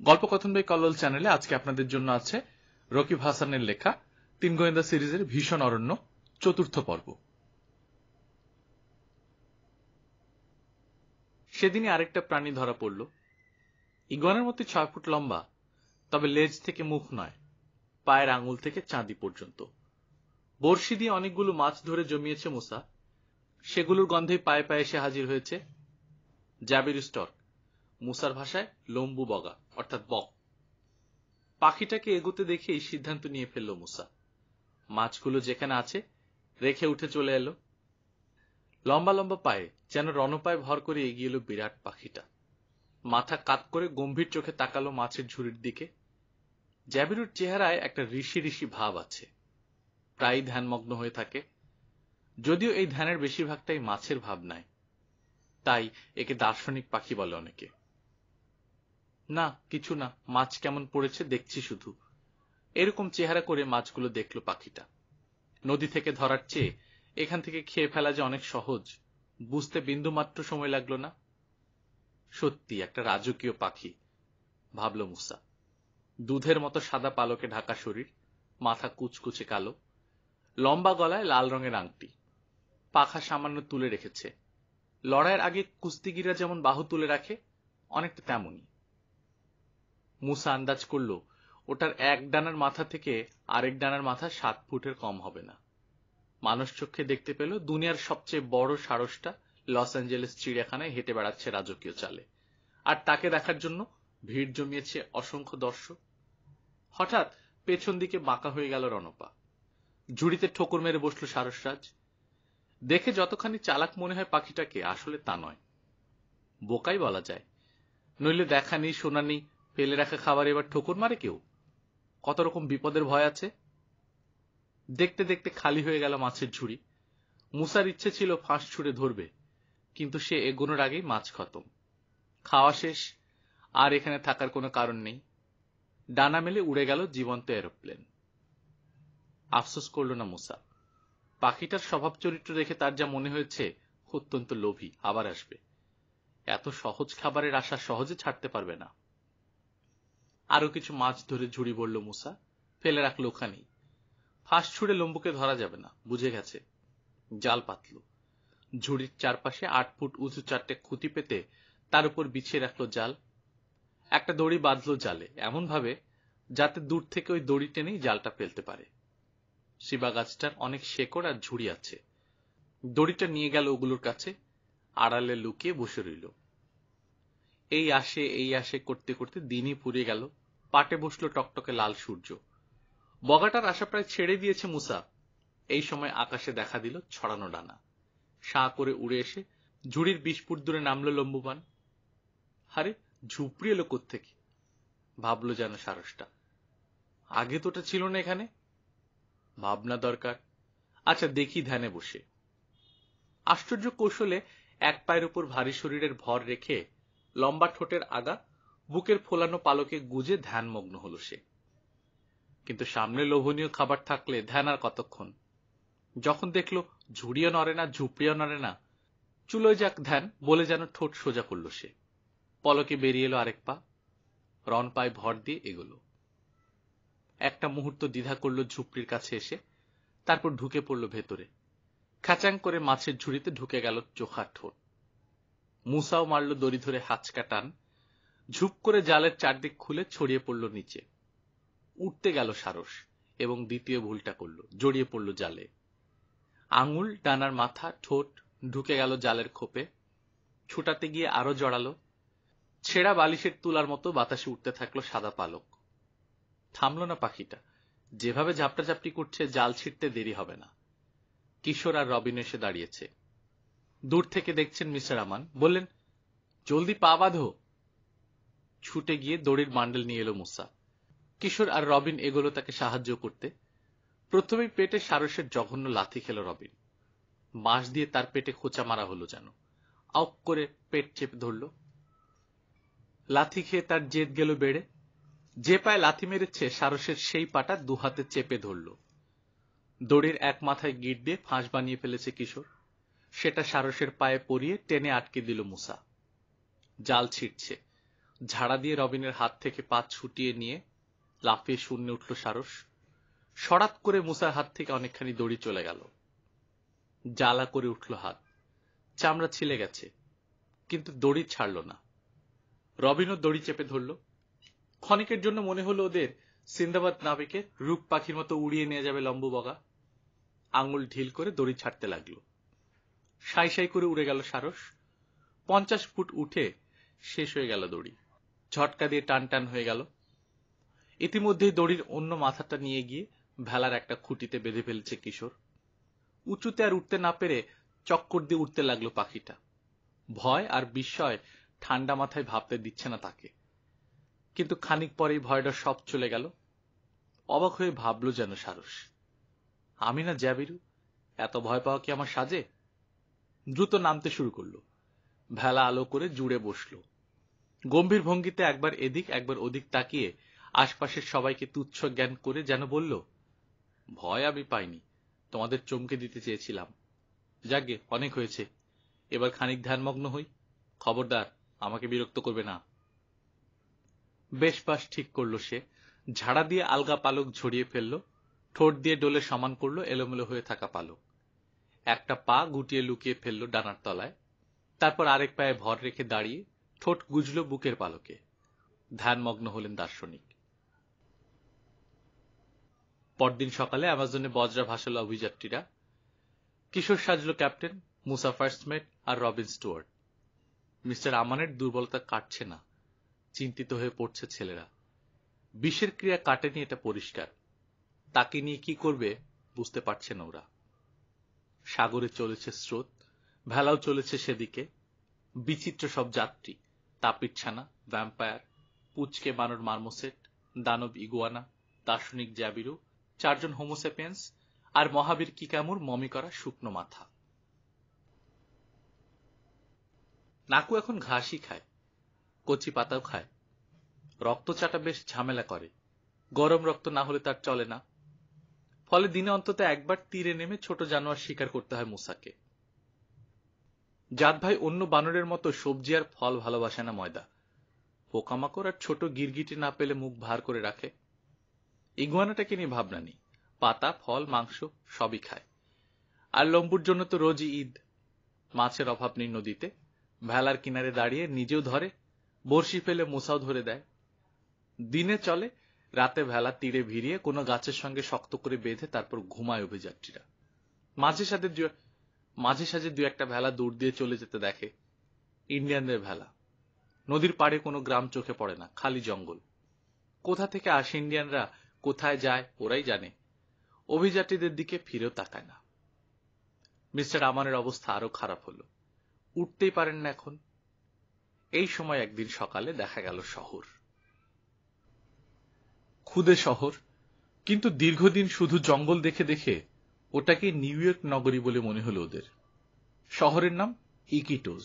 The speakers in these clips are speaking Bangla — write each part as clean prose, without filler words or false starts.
গল্পকথন বাই কল্লোল চ্যানেলে আজকে আপনাদের জন্য আছে রকিব হাসানের লেখা তিন গোয়েন্দা সিরিজের ভীষণ অরণ্য চতুর্থ পর্ব। সেদিনই আরেকটা প্রাণী ধরা পড়ল। ইগুয়ানার মতো 6 ফুট লম্বা, তবে লেজ থেকে মুখ নয়, পায়ের আঙুল থেকে চাঁদি পর্যন্ত। বড়শি দিয়ে অনেকগুলো মাছ ধরে জমিয়েছে মুসা। সেগুলোর গন্ধেই পায়ে পায়ে এসে হাজির হয়েছে জাবির স্টর্ক, মুসার ভাষায় লম্বু বগা অর্থাৎ বক। পাখিটাকে এগোতে দেখেই সিদ্ধান্ত নিয়ে ফেলল মুসা। মাছগুলো যেখানে আছে রেখে উঠে চলে এলো। লম্বা লম্বা পায়ে যেন রণপায় ভর করে এগিয়ে এলো বিরাট পাখিটা। মাথা কাত করে গম্ভীর চোখে তাকালো মাছের ঝুড়ির দিকে। জাবিরুর চেহারায় একটা ঋষি ঋষি ভাব আছে, প্রায় ধ্যানমগ্ন হয়ে থাকে। যদিও এই ধ্যানের বেশিরভাগটাই মাছের ভাবনায়, তাই একে দার্শনিক পাখি বলে অনেকে। না কিছু না, মাছ কেমন পড়েছে দেখছি শুধু, এরকম চেহারা করে মাছগুলো দেখলো পাখিটা। নদী থেকে ধরার চেয়ে এখান থেকে খেয়ে ফেলা যে অনেক সহজ, বুঝতে বিন্দুমাত্র সময় লাগলো না। সত্যি একটা রাজকীয় পাখি, ভাবল মুসা। দুধের মতো সাদা পালকে ঢাকা শরীর, মাথা কুচকুচে কালো, লম্বা গলায় লাল রঙের আংটি, পাখা সামান্য তুলে রেখেছে। লড়াইয়ের আগে কুস্তিগিরা যেমন বাহু তুলে রাখে, অনেকটা তেমনই। মুসা আন্দাজ করল ওটার এক ডানার মাথা থেকে আরেক ডানার মাথা 7 ফুটের কম হবে না। মানুষ চোখে দেখতে পেল দুনিয়ার সবচেয়ে বড় সারসটা লস অ্যাঞ্জেলেস চিড়িয়াখানায় হেঁটে বেড়াচ্ছে রাজকীয় চালে, আর তাকে দেখার জন্য ভিড় জমিয়েছে অসংখ্য দর্শক। হঠাৎ পেছন দিকে বাঁকা হয়ে গেল রণপা। ঝুড়িতে ঠোকর মেরে বসল সারসরাজ। দেখে যতখানি চালাক মনে হয় পাখিটাকে, আসলে তা নয়, বোকাই বলা যায়। নইলে দেখা নেই শোনা নেই ফেলে রাখা খাবার এবার ঠোকর মারে কেউ? কত রকম বিপদের ভয় আছে। দেখতে দেখতে খালি হয়ে গেল মাছের ঝুড়ি। মুসার ইচ্ছে ছিল ফাঁস ছুঁড়ে ধরবে, কিন্তু সে এগোনোর আগেই মাছ খতম, খাওয়া শেষ। আর এখানে থাকার কোনো কারণ নেই। ডানা মেলে উড়ে গেল জীবন্ত এরোপ্লেন। আফসোস করল না মুসা। পাখিটার স্বভাব চরিত্র দেখে তার যা মনে হয়েছে অত্যন্ত লোভী, আবার আসবে। এত সহজ খাবারের আশা সহজে ছাড়তে পারবে না। আরো কিছু মাছ ধরে ঝুড়ি ভরল মুসা, ফেলে রাখলো ওখানেই। ফাঁস ছুড়ে লম্বুকে ধরা যাবে না, বুঝে গেছে। জাল পাতল। ঝুড়ির চারপাশে 8 ফুট উঁচু 4টে খুঁটি পেতে তার উপর বিছিয়ে রাখলো জাল। একটা দড়ি বাঁধলো জালে, এমন ভাবে যাতে দূর থেকে ওই দড়ি টেনেই জালটা ফেলতে পারে। শিবা গাছটার অনেক শেকড় আর ঝুড়ি আছে। দড়িটা নিয়ে গেল ওগুলোর কাছে, আড়ালে লুকিয়ে বসে রইল। এই আসে করতে করতে দিনই ফুরিয়ে গেল। পাটে বসলো টকটকে লাল সূর্য। বগাটার আশা প্রায় ছেড়ে দিয়েছে মুসা। এই সময় আকাশে দেখা দিল ছড়ানো ডানা। সাঁ করে উড়ে এসে ঝুড়ির 20 ফুট দূরে নামলো লম্বুবান। আরে ঝুপড়ি এলো কোত্থেকে, ভাবলো যেন সারসটা। আগে তো ওটা ছিল না এখানে। ভাবনা দরকার। আচ্ছা দেখি ধ্যানে বসে। আশ্চর্য কৌশলে এক পায়ের উপর ভারী শরীরের ভর রেখে লম্বা ঠোঁটের আগা বুকের ফোলানো পালকে গুজে ধ্যানমগ্ন হলো সে। কিন্তু সামনে লোভনীয় খাবার থাকলে ধ্যান আর কতক্ষণ। যখন দেখলো ঝুড়িও নড়ে না, ঝুপড়িও নড়ে না, চুলোয় যাক ধ্যান বলে যেন ঠোঁট সোজা করলো সে। পলকে বেরিয়ে এলো আরেক পা, রণ পায়ে ভর দিয়ে এগোলো। একটা মুহূর্ত দ্বিধা করলো ঝুপড়ির কাছে এসে, তারপর ঢুকে পড়লো ভেতরে। খাচাং করে মাছের ঝুড়িতে ঢুকে গেল চোখা ঠোঁট। মুসাও মারল দড়ি ধরে হাঁচকা টান। ঝুপ করে জালের চারদিক খুলে ছড়িয়ে পড়ল নিচে। উঠতে গেল সারস এবং দ্বিতীয় ভুলটা করল, জড়িয়ে পড়ল জালে। আঙুল, ডানার মাথা, ঠোঁট ঢুকে গেল জালের খোপে। ছুটাতে গিয়ে আরো জড়ালো। ছেঁড়া বালিশের তুলার মতো বাতাসে উঠতে থাকলো সাদা পালক। থামল না পাখিটা, যেভাবে ঝাপটাঝাপটি করছে জাল ছিঁড়তে দেরি হবে না। কিশোর আর রবিন এসে দাঁড়িয়েছে। দূর থেকে দেখছেন মিস্টার আমান, বললেন, জলদি পা বাঁধো। ছুটে গিয়ে দড়ির বান্ডেল নিয়ে এলো মুসা। কিশোর আর রবিন এগোলো তাকে সাহায্য করতে। প্রথমেই পেটে সারসের জঘন্য লাথি খেল রবিন। বাঁশ দিয়ে তার পেটে খোঁচা মারা হলো যেন। আউক করে পেট চেপে ধরল। লাথি খেয়ে তার জেদ গেল বেড়ে। যে পায়ে লাথি মেরেছে সারসের সেই পাটা দুহাতে চেপে ধরল। দড়ির এক মাথায় গিট দিয়ে ফাঁস বানিয়ে ফেলেছে কিশোর। সেটা সারসের পায়ে পরিয়ে টেনে আটকে দিল মুসা। জাল ছিঁড়ছে। ঝাড়া দিয়ে রবিনের হাত থেকে পা ছুটিয়ে নিয়ে লাফিয়ে শূন্যে উঠল সারস। সরাত করে মুসার হাত থেকে অনেকখানি দড়ি চলে গেল। জ্বালা করে উঠল হাত, চামড়া ছিলে গেছে, কিন্তু দড়ি ছাড়ল না। রবিনও দড়ি চেপে ধরল। ক্ষণিকের জন্য মনে হলো ওদের সিন্দাবাদ নাবিকের রূপ পাখির মতো উড়িয়ে নিয়ে যাবে লম্বু বগা। আঙুল ঢিল করে দড়ি ছাড়তে লাগলো। সাই সাই করে উড়ে গেল সারস। 50 ফুট উঠে শেষ হয়ে গেল দড়ি। ঝটকা দিয়ে টান টান হয়ে গেল। ইতিমধ্যেই দড়ির অন্য মাথাটা নিয়ে গিয়ে ভেলার একটা খুঁটিতে বেঁধে ফেলেছে কিশোর। উঁচুতে আর উঠতে না পেরে চক্কর দিয়ে উঠতে লাগলো পাখিটা। ভয় আর বিস্ময় ঠান্ডা মাথায় ভাবতে দিচ্ছে না তাকে। কিন্তু খানিক পরেই ভয়টা সব চলে গেল। অবাক হয়ে ভাবল যেন সারস, আমি না জ্যাবিরু, এত ভয় পাওয়া কি আমার সাজে? দ্রুত নামতে শুরু করলো। ভেলা আলো করে জুড়ে বসলো। গম্ভীর ভঙ্গিতে একবার এদিক একবার ওদিক তাকিয়ে আশপাশের সবাইকে তুচ্ছ জ্ঞান করে যেন বলল, ভয় আমি পাইনি, তোমাদের চমকে দিতে চেয়েছিলাম। যাগে, অনেক হয়েছে, এবার খানিক ধ্যানমগ্ন হই। খবরদার, আমাকে বিরক্ত করবে না। বেশ বাস ঠিক করলো সে। ঝাড়া দিয়ে আলগা পালক ঝরিয়ে ফেললো। ঠোঁট দিয়ে ডোলে সমান করলো এলোমেলো হয়ে থাকা পালক। একটা পা গুটিয়ে লুকিয়ে ফেললো ডানার তলায়। তারপর আরেক পায়ে ভর রেখে দাঁড়িয়ে ঠোঁট গুজল বুকের পালকে। ধ্যানমগ্ন হলেন দার্শনিক। পরদিন সকালে অ্যামাজনে বজরা ভাসালো অভিযাত্রীরা। কিশোর সাজলো ক্যাপ্টেন, মুসা ফার্স্ট মেট আর রবিন স্টুয়ার্ট। মিস্টার আমানের দুর্বলতা কাটছে না। চিন্তিত হয়ে পড়ছে ছেলেরা। বিষের ক্রিয়া কাটেনি, এটা পরিষ্কার। তাকে নিয়ে কি করবে বুঝতে পারছে না ওরা। সাগরে চলেছে স্রোত, ভেলাও চলেছে সেদিকে। বিচিত্র সব যাত্রী, তাপিরছানা, ভ্যাম্পায়ার, পুচকে বানর মার্মোসেট, দানব ইগুয়ানা, দার্শনিক জ্যাবিরু, 4 জন হোমোসেপিয়েন্স আর মহাবীর কিকামুর মমি করা শুকনো মাথা। নাকু এখন ঘাসই খায়, কচি পাতাও খায়। রক্তচাটা বেশ ঝামেলা করে, গরম রক্ত না হলে তার চলে না। ফলে দিনে অন্তত একবার তীরে নেমে ছোট জানোয়ার শিকার করতে হয় মুসাকে। জাত ভাই অন্য বানরের মতো সবজি আর ফল ভালোবাসে না ময়দা। পোকামাকড় আর ছোট গিরগিটি না পেলে মুখ ভার করে রাখে। ইগুয়ানাটাকে নিয়ে ভাবনা নেই, পাতা, ফল, মাংস সবই খায়। আর লম্বুর জন্য তো রোজই ঈদ। মাছের অভাব নেই নদীতে। ভেলার কিনারে দাঁড়িয়ে নিজেও ধরে, বড়শি ফেলে মুসাও ধরে দেয়। দিনে চলে, রাতে ভেলা তীরে ভিড়িয়ে কোনো গাছের সঙ্গে শক্ত করে বেঁধে তারপর ঘুমায় অভিযাত্রীরা। মাঝে সাঝে 2-1টা ভেলা দূর দিয়ে চলে যেতে দেখে। ইন্ডিয়ানদের ভেলা। নদীর পাড়ে কোনো গ্রাম চোখে পড়ে না, খালি জঙ্গল। কোথা থেকে আসে ইন্ডিয়ানরা, কোথায় যায় ওরাই জানে। অভিযাত্রীদের দিকে ফিরেও তাকায় না। মিস্টার আমানের অবস্থা আরো খারাপ হলো। উঠতেই পারেন না এখন। এই সময় একদিন সকালে দেখা গেল শহর। ক্ষুদে শহর, কিন্তু দীর্ঘদিন শুধু জঙ্গল দেখে দেখে ওটাকে নিউ ইয়র্ক নগরী বলে মনে হলো ওদের। শহরের নাম ইকিটোজ।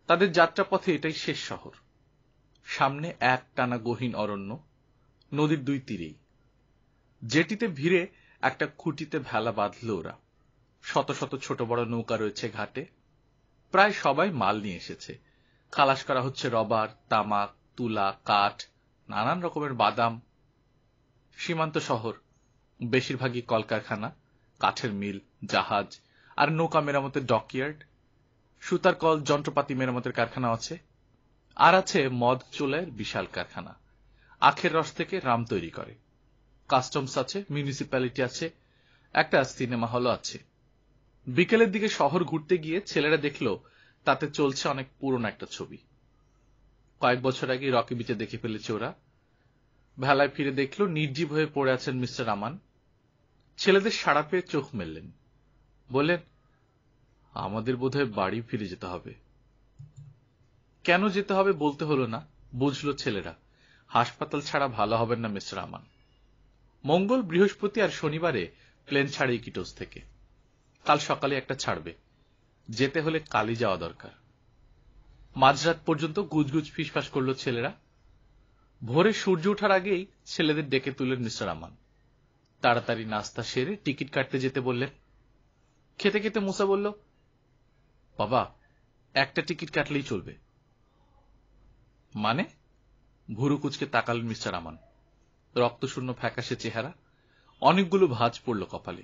তাদের যাত্রাপথে এটাই শেষ শহর। সামনে এক টানা গহীন অরণ্য, নদীর 2 তীরেই। জেটিতে ভিড়ে একটা খুঁটিতে ভেলা বাঁধল ওরা। শত শত ছোট বড় নৌকা রয়েছে ঘাটে। প্রায় সবাই মাল নিয়ে এসেছে। খালাস করা হচ্ছে রবার, তামাক, তুলা, কাঠ, নানান রকমের বাদাম। সীমান্ত শহর, বেশিরভাগই কলকারখানা, কাঠের মিল, জাহাজ আর নৌকা মেরামতের ডকইয়ার্ড। সুতার কল, যন্ত্রপাতি মেরামতের কারখানা আছে। আর আছে মদ চুলাইয়ের বিশাল কারখানা। আখের রস থেকে রাম তৈরি করে। কাস্টমস আছে, মিউনিসিপ্যালিটি আছে, একটা সিনেমা হলও আছে। বিকেলের দিকে শহর ঘুরতে গিয়ে ছেলেরা দেখলো তাতে চলছে অনেক পুরনো একটা ছবি। কয়েক বছর আগে রকি বিচে দেখে ফেলেছে ওরা। ভেলায় ফিরে দেখলো নির্জীব হয়ে পড়ে আছেন মিস্টার আমান। ছেলেদের সাড়া পেয়ে চোখ মেললেন, বললেন, আমাদের বোধহয় বাড়ি ফিরে যেতে হবে। কেন যেতে হবে বলতে হলো না, বুঝলো ছেলেরা। হাসপাতাল ছাড়া ভালো হবেন না মিস্টার আমান। মঙ্গল, বৃহস্পতি আর শনিবারে প্লেন ছাড়ে ইকিটোজ থেকে। কাল সকালে একটা ছাড়বে। যেতে হলে কালই যাওয়া দরকার। মাঝরাত পর্যন্ত গুজগুজ ফিসফাস করলো ছেলেরা। ভোরে সূর্য ওঠার আগেই ছেলেদের ডেকে তুললেন মিস্টার আমান। তাড়াতাড়ি নাস্তা সেরে টিকিট কাটতে যেতে বললেন। খেতে খেতে মুসা বলল, বাবা, একটা টিকিট কাটলেই চলবে। মানে? ভুরু কুচকে তাকালেন মিস্টার আমান। রক্তশূন্য ফ্যাকাশে চেহারা, অনেকগুলো ভাঁজ পড়ল কপালে।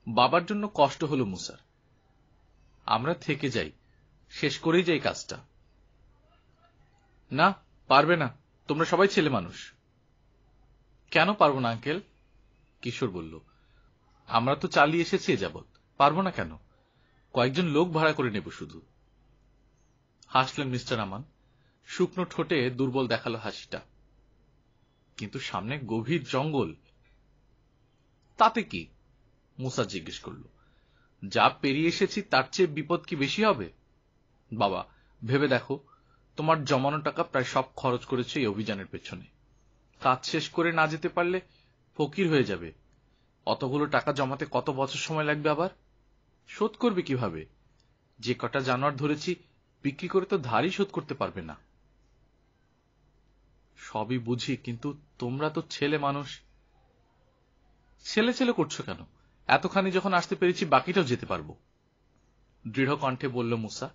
বাবার জন্য কষ্ট হলো মুসার। আমরা থেকে যাই, শেষ করেই যাই কাজটা। না, পারবে না, তোমরা সবাই ছেলে মানুষ। কেন পারবো না আঙ্কেল? কিশোর বলল, আমরা তো চালিয়ে এসেছি এ যাবৎ, পারবো না কেন? কয়েকজন লোক ভাড়া করে নেব শুধু। হাসলেন মিস্টার আমান। শুকনো ঠোঁটে দুর্বল দেখালো হাসিটা। কিন্তু সামনে গভীর জঙ্গল। তাতে কি? মুসা জিজ্ঞেস করল। যা পেরিয়ে এসেছি তার চেয়ে বিপদ কি বেশি হবে? বাবা, ভেবে দেখো, তোমার জমানো টাকা প্রায় সব খরচ করেছে এই অভিযানের পেছনে। কাজ শেষ করে না যেতে পারলে ফকির হয়ে যাবে। অতগুলো টাকা জমাতে কত বছর সময় লাগবে? আবার শোধ করবে কিভাবে? যে কটা জানোয়ার ধরেছি বিক্রি করে তো ধারই শোধ করতে পারবে না। সবই বুঝি, কিন্তু তোমরা তো ছেলে মানুষ। ছেলে ছেলে করছো কেন? এতখানি যখন আসতে পেরেছি বাকিটাও যেতে পারবো, দৃঢ় কণ্ঠে বলল মুসা।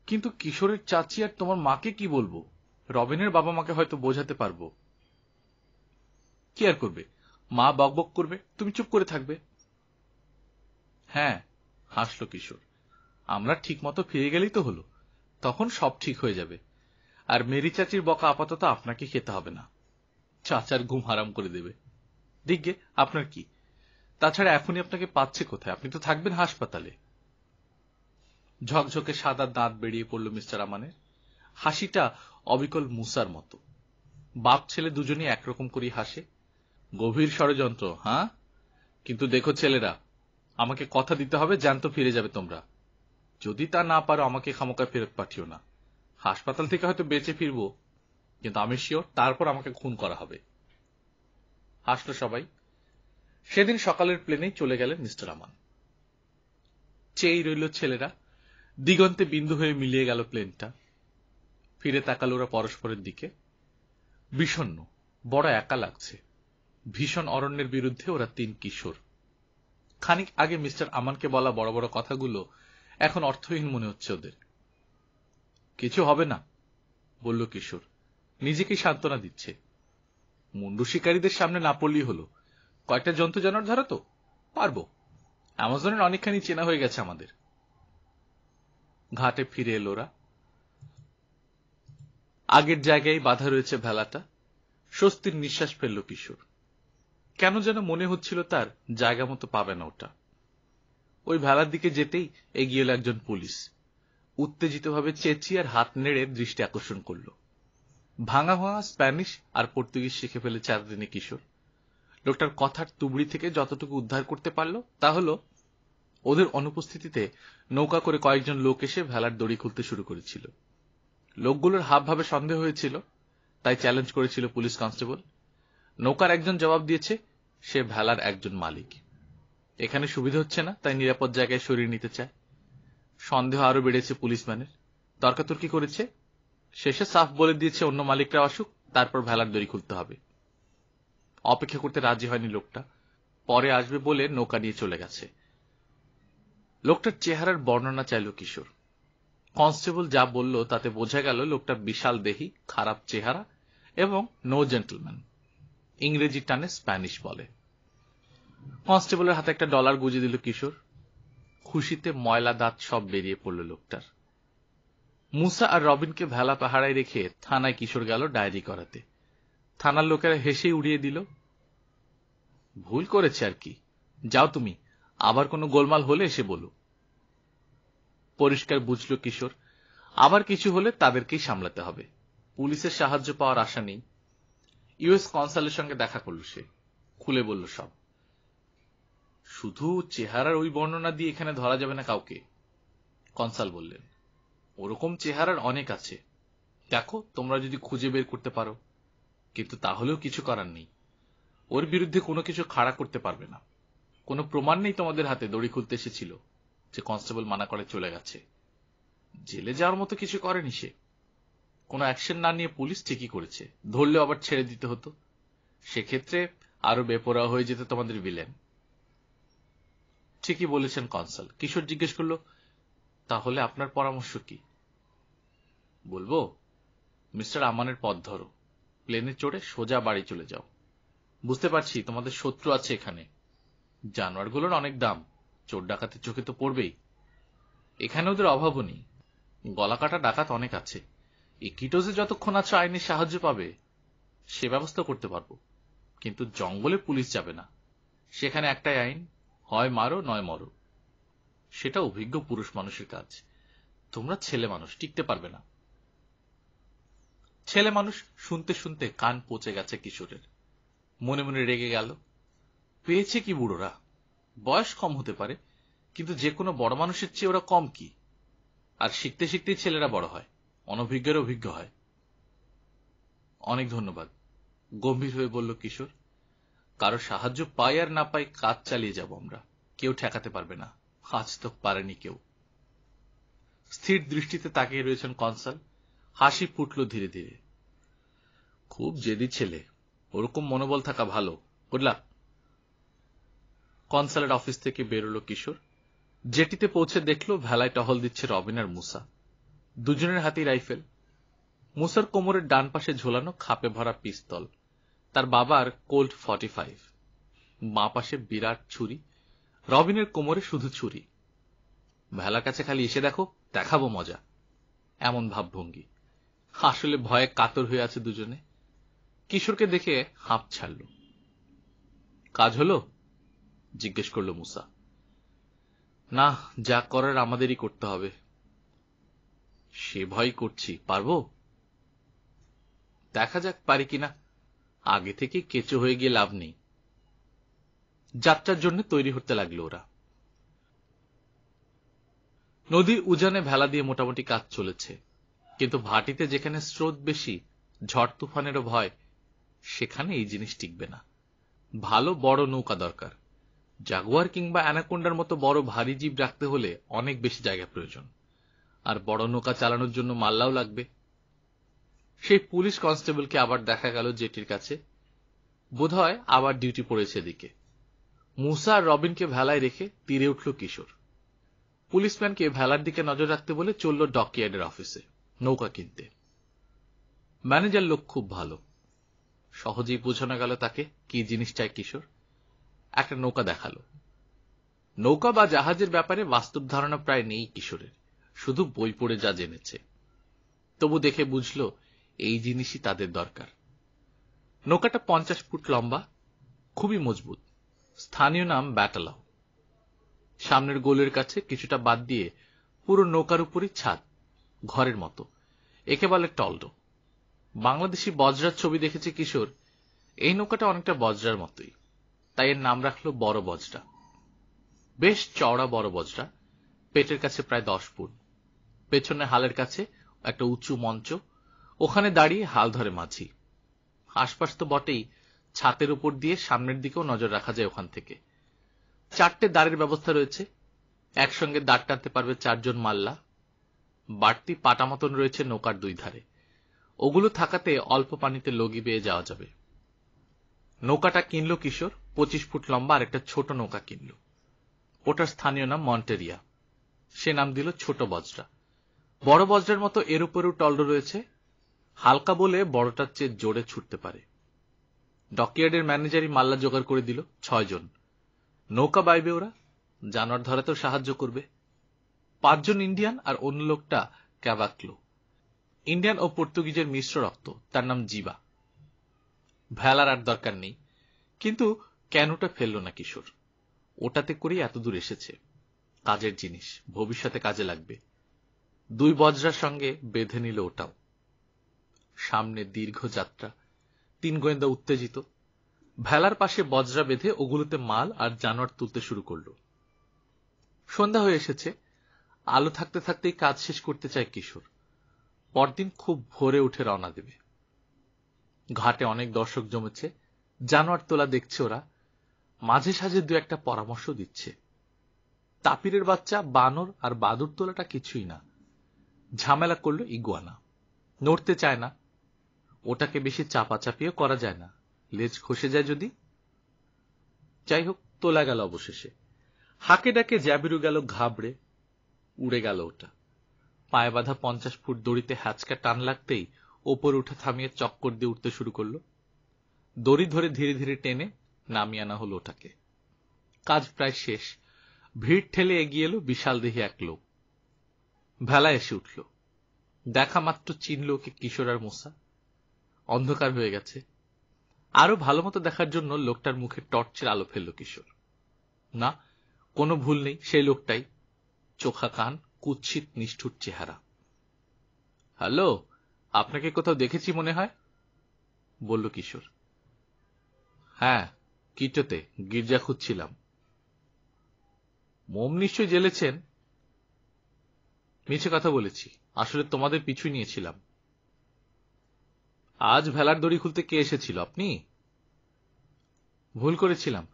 কিন্তু কিশোরের চাচি আর তোমার মাকে কি বলবো? রবিনের বাবা মাকে হয়তো বোঝাতে পারবো। কি আর করবে? মা বকবক করবে, তুমি চুপ করে থাকবে। হ্যাঁ, হাসল কিশোর, আমরা ঠিক মতো ফিরে গেলেই তো হলো, তখন সব ঠিক হয়ে যাবে। আর মেরি চাচির বকা আপাতত আপনাকে খেতে হবে না, চাচার ঘুম হারাম করে দেবে। দিগ্গে, আপনার কি? তাছাড়া এখনই আপনাকে পাচ্ছে কোথায়? আপনি তো থাকবেন হাসপাতালে। ঝকঝকে সাদা দাঁত বেরিয়ে পড়ল মিস্টার আমানের। হাসিটা অবিকল মুসার মতো। বাপ ছেলে দুজনই একরকম করেই হাসে। গভীর ষড়যন্ত্র, হ্যাঁ? কিন্তু দেখো ছেলেরা, আমাকে কথা দিতে হবে জ্যান্ত ফিরে যাবে তোমরা। যদি তা না পারো আমাকে খামোকা ফেরত পাঠিও না। হাসপাতাল থেকে হয়তো বেঁচে ফিরবো, কিন্তু আমি শিওর তারপর আমাকে খুন করা হবে। হাসলো সবাই। সেদিন সকালের প্লেনেই চলে গেলেন মিস্টার আমান। চেয়েই রইল ছেলেরা। দিগন্তে বিন্দু হয়ে মিলিয়ে গেল প্লেনটা। ফিরে তাকাল ওরা পরস্পরের দিকে। বিষণ্ণ, বড় একা লাগছে। ভীষণ অরণ্যের বিরুদ্ধে ওরা তিন কিশোর। খানিক আগে মিস্টার আমানকে বলা বড় বড় কথাগুলো এখন অর্থহীন মনে হচ্ছে ওদের। কিছু হবে না, বলল কিশোর, নিজেকে সান্ত্বনা দিচ্ছে। মুন্ডু শিকারীদের সামনে না পড়লেই হলো। কয়েকটা জন্তু জানোয়ার ধরা তো পারবো। অ্যামাজনের অনেকখানি চেনা হয়ে গেছে আমাদের। ঘাটে ফিরে এলো ওরা। আগের জায়গায় বাধা রয়েছে ভেলাটা। স্বস্তির নিঃশ্বাস ফেলল কিশোর। কেন যেন মনে হচ্ছিল তার জায়গা মতো পাবে না ওটা। ওই ভেলার দিকে যেতেই এগিয়ে এলো একজন পুলিশ। উত্তেজিতভাবে চেঁচিয়ে আর হাত নেড়ে দৃষ্টি আকর্ষণ করল। ভাঙা ভাঙা স্প্যানিশ আর পর্তুগিজ শিখে ফেলেছে এতদিনে কিশোর। লোকটার কথার তুবড়ি থেকে যতটুকু উদ্ধার করতে পারল তা হলো, ওদের অনুপস্থিতিতে নৌকা করে কয়েকজন লোক এসে ভেলার দড়ি খুলতে শুরু করেছিল। লোকগুলোর হাবভাবে সন্দেহ হয়েছিল, তাই চ্যালেঞ্জ করেছিল পুলিশ কনস্টেবল। নৌকার একজন জবাব দিয়েছে সে ভেলার একজন মালিক। এখানে সুবিধা হচ্ছে না, তাই নিরাপদ জায়গায় সরিয়ে নিতে চায়। সন্দেহ আরো বেড়েছে পুলিশম্যানের। তর্কাতর্কি করেছে। শেষে সাফ বলে দিয়েছে অন্য মালিকরা আসুক, তারপর ভেলার দড়ি খুলতে হবে। অপেক্ষা করতে রাজি হয়নি লোকটা। পরে আসবে বলে নৌকা নিয়ে চলে গেছে। লোকটার চেহারার বর্ণনা চাইল কিশোর। কনস্টেবল যা বলল তাতে বোঝা গেল লোকটা বিশাল দেহি, খারাপ চেহারা এবং নো জেন্টলম্যান। ইংরেজি টানে স্প্যানিশ বলে। কনস্টেবলের হাতে একটা ডলার গুঁজে দিল কিশোর। খুশিতে ময়লা দাঁত সব বেরিয়ে পড়ল লোকটার। মুসা আর রবিনকে ভেলা পাহারায় রেখে থানায় কিশোর গেল ডায়েরি করাতে। থানার লোকেরা হেসেই উড়িয়ে দিল। ভুল করেছে আর কি, যাও তুমি, আবার কোনো গোলমাল হলে এসে বলো। পরিষ্কার বুঝল কিশোর, আবার কিছু হলে তাদেরকেই সামলাতে হবে। পুলিশের সাহায্য পাওয়ার আশা নেই। ইউএস কনসালের সঙ্গে দেখা করল সে। খুলে বলল সব। শুধু চেহারার ওই বর্ণনা দিয়ে এখানে ধরা যাবে না কাউকে, কনসাল বললেন। ওরকম চেহারার অনেক আছে, দেখো তোমরা যদি খুঁজে বের করতে পারো। কিন্তু তাহলেও কিছু করার নেই। ওর বিরুদ্ধে কোনো কিছু খাড়া করতে পারবে না। কোনো প্রমাণ নেই তোমাদের হাতে দড়ি খুলতে এসেছিল, যে কনস্টেবল মানা করে চলে গেছে। জেলে যাওয়ার মতো কিছু করেনি সে। কোনো অ্যাকশন না নিয়ে পুলিশ ঠিকই করেছে, ধরলেও আবার ছেড়ে দিতে হতো। সেক্ষেত্রে আরো বেপরোয়া হয়ে যেত তোমাদের ভিলেন। ঠিকই বলেছেন কনসাল। কিশোর জিজ্ঞেস করল, তাহলে আপনার পরামর্শ কি? বলবো, মিস্টার আমানের পথ ধরো, প্লেনে চড়ে সোজা বাড়ি চলে যাও। বুঝতে পারছি তোমাদের শত্রু আছে এখানে। জানোয়ারগুলোর অনেক দাম, চোর ডাকাতের চোখে তো পড়বেই। এখানে ওদের অভাবও নেই, গলা কাটা ডাকাত অনেক আছে। এই কিটোজে যতক্ষণ আছে আইনের সাহায্য পাবে সে ব্যবস্থা করতে পারবো, কিন্তু জঙ্গলে পুলিশ যাবে না। সেখানে একটাই আইন, হয় মারো নয় মরো। সেটা অভিজ্ঞ পুরুষ মানুষের কাজ। তোমরা ছেলে মানুষ, টিকতে পারবে না। ছেলে মানুষ শুনতে শুনতে কান পচে গেছে কিশোরের। মনে মনে রেগে গেল, পেয়েছে কি বুড়োরা। বয়স কম হতে পারে, কিন্তু যে কোনো বড় মানুষের চেয়ে ওরা কম কি? আর শিখতে শিখতেই ছেলেরা বড় হয়, অনভিজ্ঞের অভিজ্ঞ হয়। অনেক ধন্যবাদ, গম্ভীর হয়ে বলল কিশোর। কারো সাহায্য পাই আর না পাই, কাজ চালিয়ে যাব আমরা। কেউ ঠেকাতে পারবে না, আজ তো পারেনি কেউ। স্থির দৃষ্টিতে তাকিয়ে রয়েছেন কনসাল। হাসি ফুটল ধীরে ধীরে। খুব জেদি ছেলে, ওরকম মনোবল থাকা ভালো। Good luck. কনসালের অফিস থেকে বেরোলো কিশোর। জেটিতে পৌঁছে দেখলো ভেলায় টহল দিচ্ছে রবিন আর মুসা। দুজনের হাতেই রাইফেল। মুসার কোমরের ডান পাশে ঝোলানো খাপে ভরা পিস্তল, তার বাবার কোল্ট 45। বাঁ পাশে বিরাট ছুরি, রবিনের কোমরে শুধু ছুরি। ভেলার কাছে খালি এসে দেখো, দেখাবো মজা, এমন ভাবভঙ্গি। আসলে ভয়ে কাতর হয়ে আছে দুজনে। কিশোরকে দেখে হাঁপ ছাড়ল। কাজ হলো? জিজ্ঞেস করল মুসা। না, যা করার আমাদেরই করতে হবে। সে ভয় করছি, পারবো? দেখা যাক পারি কিনা। আগে থেকে কেঁচো হয়ে গিয়ে লাভ নেই। যাত্রার জন্য তৈরি হতে লাগলো ওরা। নদীর উজানে ভেলা দিয়ে মোটামুটি কাজ চলেছে, কিন্তু ভাটিতে যেখানে স্রোত বেশি, ঝড় তুফানেরও ভয়, সেখানে এই জিনিস টিকবে না। ভালো বড় নৌকা দরকার। জাগুয়ার কিংবা অ্যানাকোন্ডার মতো বড় ভারী জীব রাখতে হলে অনেক বেশি জায়গা প্রয়োজন, আর বড় নৌকা চালানোর জন্য মাল্লাও লাগবে। সেই পুলিশ কনস্টেবলকে আবার দেখা গেল জেটির কাছে। বোধহয় আবার ডিউটি পড়েছে এদিকে। মুসা আর রবিনকে ভেলায় রেখে তীরে উঠল কিশোর। পুলিশম্যানকে ভেলার দিকে নজর রাখতে বলে চলল ডকইয়ার্ডের অফিসে নৌকা কিনতে। ম্যানেজার লোক খুব ভালো, সহজেই বোঝানো গেল তাকে কি জিনিস চায় কিশোর। একটা নৌকা দেখালো। নৌকা বা জাহাজের ব্যাপারে বাস্তব ধারণা প্রায় নেই কিশোরের, শুধু বই পড়ে যা জেনেছে। তবু দেখে বুঝল এই জিনিসই তাদের দরকার। নৌকাটা 50 ফুট লম্বা, খুবই মজবুত। স্থানীয় নাম ব্যাটালাও। সামনের গোলের কাছে কিছুটা বাদ দিয়ে পুরো নৌকার উপরই ছাদ, ঘরের মতো। একে বলে টলডো। বাংলাদেশি বজরার ছবি দেখেছে কিশোর। এই নৌকাটা অনেকটা বজরার মতোই, তাই এর নাম রাখলো বড় বজরা। বেশ চওড়া বড় বজরা, পেটের কাছে প্রায় 10 ফুট। পেছনে হালের কাছে একটা উঁচু মঞ্চ, ওখানে দাঁড়িয়ে হাল ধরে মাঝি। আশপাশ তো বটেই, ছাতের উপর দিয়ে সামনের দিকেও নজর রাখা যায় ওখান থেকে। 4টে দাঁড়ের ব্যবস্থা রয়েছে, একসঙ্গে দাঁড় টানতে পারবে 4 জন মাল্লা। বাড়তি পাটা মতন রয়েছে নৌকার দুই ধারে, ওগুলো থাকাতে অল্প পানিতে লগি বেয়ে যাওয়া যাবে। নৌকাটা কিনল কিশোর। 25 ফুট লম্বা আর একটা ছোট নৌকা কিনল। ওটার স্থানীয় নাম মন্টেরিয়া। সে নাম দিল ছোট বজরা। বড় বজরার মতো এর উপরেও টলডো রয়েছে, হালকা বলে বড়টার চেয়ে জোরে ছুটতে পারে। ডকইয়ার্ডের ম্যানেজারই মাল্লা জোগাড় করে দিল 6 জন। নৌকা বাইবে ওরা, জানোয়ার ধরাতেও সাহায্য করবে। 5 জন ইন্ডিয়ান আর অন্য লোকটা ক্যাবাক্লো। ইন্ডিয়ান ও পর্তুগিজের মিশ্র রক্ত, তার নাম জিবা। ভেলার আর দরকার নেই, কিন্তু ক্যানোটা ফেলল না কিশোর। ওটাতে করেই এত দূর এসেছে। কাজের জিনিস, ভবিষ্যতে কাজে লাগবে। 2 বজরার সঙ্গে বেঁধে নিল ওটাও। সামনে দীর্ঘ যাত্রা। 3 গোয়েন্দা উত্তেজিত। ভেলার পাশে বজরা বেঁধে ওগুলোতে মাল আর জানোয়ার তুলতে শুরু করল। সন্ধ্যা হয়ে এসেছে। আলো থাকতে থাকতেই কাজ শেষ করতে চায় কিশোর। পরদিন খুব ভোরে উঠে রওনা দেবে। ঘাটে অনেক দর্শক জমেছে, জানোয়ার তোলা দেখছে ওরা। মাঝে সাঝে 2-1টা পরামর্শ দিচ্ছে। তাপিরের বাচ্চা, বানর আর বাদুর তোলাটা কিছুই না। ঝামেলা করলো ইগুয়ানা, নড়তে চায় না। ওটাকে বেশি চাপাচাপিও করা যায় না, লেজ খসে যায় যদি। যাই হোক, তোলা গেল অবশেষে। হাঁকে ডাকে জ্যাবিরু গেল ঘাবড়ে, উড়ে গেল ওটা। পায়ে বাঁধা 50 ফুট দড়িতে হ্যাচকা টান লাগতেই ওপরে উঠে থামিয়ে চক্কর দিয়ে উঠতে শুরু করল। দড়ি ধরে ধীরে ধীরে টেনে নামিয়ে আনা হলো ওটাকে। কাজ প্রায় শেষ। ভিড় ঠেলে এগিয়ে এলো বিশাল দেহী এক লোক। ভেলা এসে উঠল। দেখা মাত্র চিনল ওকে কিশোর আর মুসা। অন্ধকার হয়ে গেছে। আরো ভালো মতো দেখার জন্য লোকটার মুখে টর্চের আলো ফেলল কিশোর। না, কোনো ভুল নেই, সেই লোকটাই। চোখা কান, কুৎসিত নিষ্ঠুর চেহারা। হ্যালো, আপনাকে কোথাও দেখেছি মনে হয়, বলল কিশোর। হ্যাঁ, কিটোতে গির্জা খুঁজছিলাম। মোম নিশ্চয় জ্বেলেছেন। মিছে কথা বলেছি, আসলে তোমাদের পিছু নিয়েছিলাম। আজ ভেলার দড়ি খুলতে কে এসেছিল? আপনি? ভুল করেছিলাম,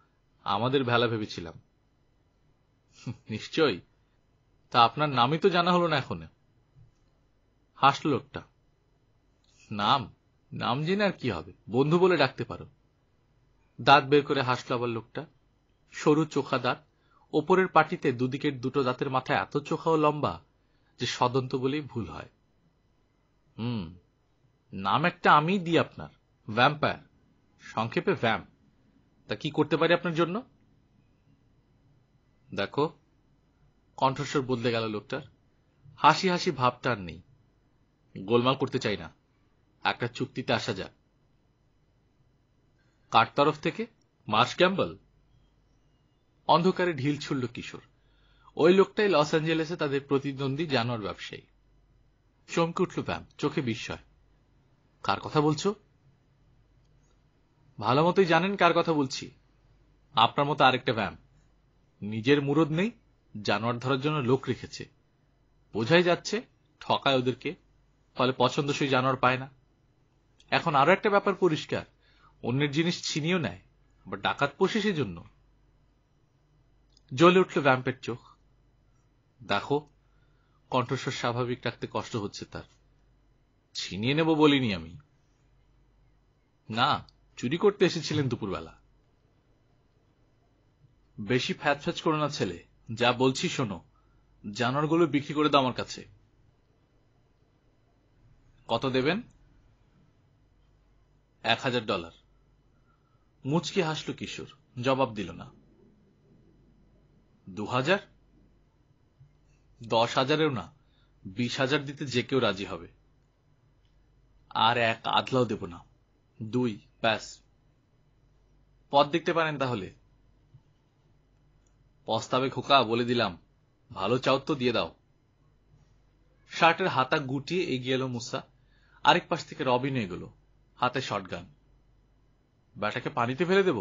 আমাদের ভেলা ভেবেছিলাম। নিশ্চয়ই। তা আপনার নামই তো জানা হলো না এখনো। হাসল লোকটা। নাম নাম জেনে আর কি হবে, বন্ধু বলে ডাকতে পারো। দাঁত বের করে হাসল আবার লোকটা। সরু চোখা দাঁত, ওপরের পাটিতে দুদিকের দুটো দাঁতের মাথায় এত চোখা ও লম্বা যে সদন্ত বলেই ভুল হয়। নাম একটা আমিই দিই আপনার, ভ্যাম্পায়ার, সংক্ষেপে ভ্যাম্প। তা কি করতে পারি আপনার জন্য? দেখো, কণ্ঠস্বর বদলে গেল লোকটার। হাসি হাসি ভাবটা আর নেই। গোলমাল করতে চাই না, একটা চুক্তিতে আসা যাক। কার তরফ থেকে? Marsh gamble? অন্ধকারে ঢিল ছুড়ল কিশোর। ওই লোকটাই লস অ্যাঞ্জেলেসে তাদের প্রতিদ্বন্দ্বী জানোয়ার ব্যবসায়ী। চমকে উঠল ভ্যাম্প, চোখে বিস্ময়। কার কথা বলছো? ভালো মতোই জানেন কার কথা বলছি। আপনার মতো আরেকটা ভ্যাম্প। নিজের মুরদ নেই, জানোয়ার ধরার জন্য লোক রেখেছে। বোঝাই যাচ্ছে ঠকায় ওদেরকে, ফলে পছন্দসই জানোয়ার পায় না। এখন আরো একটা ব্যাপার পরিষ্কার, অন্যের জিনিস ছিনিয়েও নেয়, আবার ডাকাত পোষে সেজন্য। জ্বলে উঠল ভ্যাম্পের চোখ। দেখো, কণ্ঠস্বর স্বাভাবিক রাখতে কষ্ট হচ্ছে তার। ছিনিয়ে নেব বলিনি আমি। না, চুরি করতে এসেছিলেন দুপুরবেলা। বেশি ফ্যাচ ফ্যাচ করো না ছেলে, যা বলছি শোনো। জানোয়ারগুলো বিক্রি করে দাও আমার কাছে। কত দেবেন? $1000। মুচকি হাসল কিশোর, জবাব দিল না। 2000? 10,000-এও না, 20,000 দিতে যে কেউ রাজি হবে। আর এক আধলাও দেব না। 2, ব্যাস। পথ দেখতে পারেন তাহলে। পস্তাবে খোকা, বলে দিলাম। ভালো চাও তো দিয়ে দাও। শার্টের হাতা গুটিয়ে এগিয়ে এলো মুসা। আরেক পাশ থেকে রবিন এগোলো, হাতে শটগান। ব্যাটাকে পানিতে ফেলে দেব?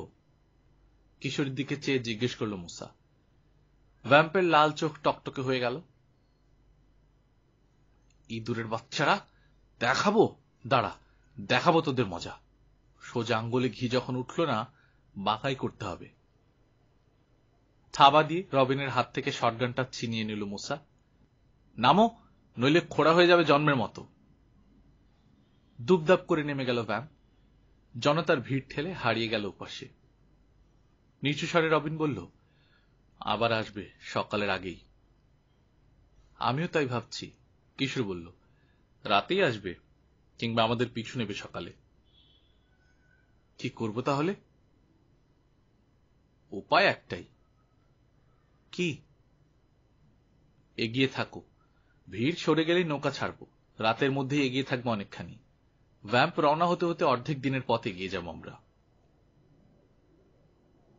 কিশোরের দিকে চেয়ে জিজ্ঞেস করলো মুসা। ভ্যাম্পের লাল চোখ টকটকে হয়ে গেল। ইঁদুরের বাচ্চারা, দেখাবো, দাঁড়া, দেখাবো তোদের মজা। সোজা আঙ্গুলে ঘি যখন উঠল না, বাঁকাই করতে হবে। থাবা দিয়ে রবিনের হাত থেকে শটগানটা ছিনিয়ে নিল মুসা। নামো, নইলে খোড়া হয়ে যাবে জন্মের মতো। দুপদাপ করে নেমে গেল ভ্যাম্প। জনতার ভিড় ঠেলে হারিয়ে গেল ওপাশে। নিচু স্বরে রবিন বলল, আবার আসবে সকালের আগেই। আমিও তাই ভাবছি, কিশোর বলল। রাতেই আসবে, কিংবা আমাদের পিছু নেবে সকালে। কি করব তাহলে? উপায় একটাই। কি? এগিয়ে থাকো, ভিড় সরে গেলেই নৌকা ছাড়ব। রাতের মধ্যেই এগিয়ে থাকবো অনেকখানি। ভ্যাম্প রওনা হতে হতে অর্ধেক দিনের পথ এগিয়ে যাব আমরা।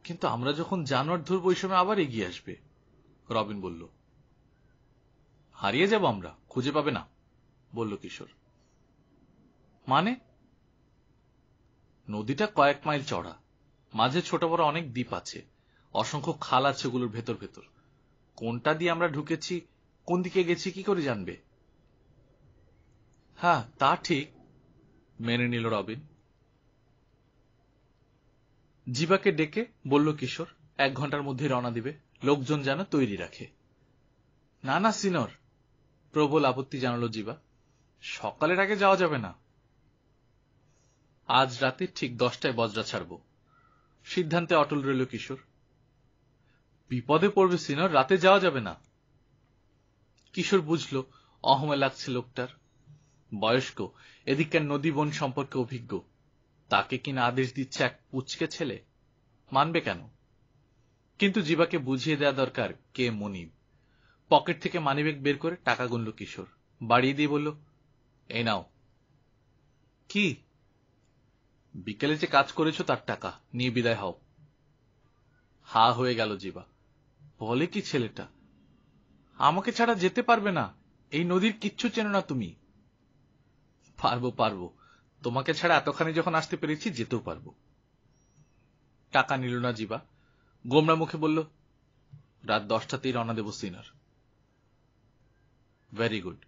কিন্তু আমরা যখন জানোয়ার ধরবো ওই সময় আবার এগিয়ে আসবে, রবিন বলল। হারিয়ে যাব আমরা, খুঁজে পাবে না, বলল কিশোর। মানে? নদীটা কয়েক মাইল চড়া, মাঝে ছোট বড় অনেক দ্বীপ আছে, অসংখ্য খাল আছে ওগুলোর ভেতর ভেতর। কোনটা দিয়ে আমরা ঢুকেছি, কোন দিকে গেছি কি করে জানবে? হ্যাঁ, তা ঠিক, মেনে নিল রবিন। জিবাকে ডেকে বলল কিশোর 1 ঘন্টার মধ্যে রওনা দিবে, লোকজন যেন তৈরি রাখে। না না সিনর, প্রবল আপত্তি জানালো জিবা। সকালের আগে যাওয়া যাবে না। আজ রাতে ঠিক 10টায় বজরা ছাড়ব। সিদ্ধান্তে অটল রইল কিশোর। বিপদে পড়বে সিনর, রাতে যাওয়া যাবে না। কিশোর বুঝল অহমে লাগছে লোকটার। বয়স্ক, এদিককার নদী বন সম্পর্কে অভিজ্ঞ, তাকে কিনা আদেশ দিচ্ছে এক পুচকে ছেলে, মানবে কেন? কিন্তু জীবাকে বুঝিয়ে দেওয়া দরকার কে মনিব। পকেট থেকে মানিব্যাগ বের করে টাকা গুনল কিশোর, বাড়িয়ে দিয়ে বলল, এই নাও। কি? বিকেলে যে কাজ করেছ তার টাকা, নিয়ে বিদায় হও। হা হয়ে গেল জীবা। বলে কি ছেলেটা? আমাকে ছাড়া যেতে পারবে না? এই নদীর কিচ্ছু চেনো না তুমি। পারবো পারবো, তোমাকে ছাড়া এতখানি যখন আসতে পেরেছি যেতেও পারবো। টাকা নিল না জীবা, গোমরা মুখে বলল, রাত 10টাতেই রওনা দেব সিনার। Very good.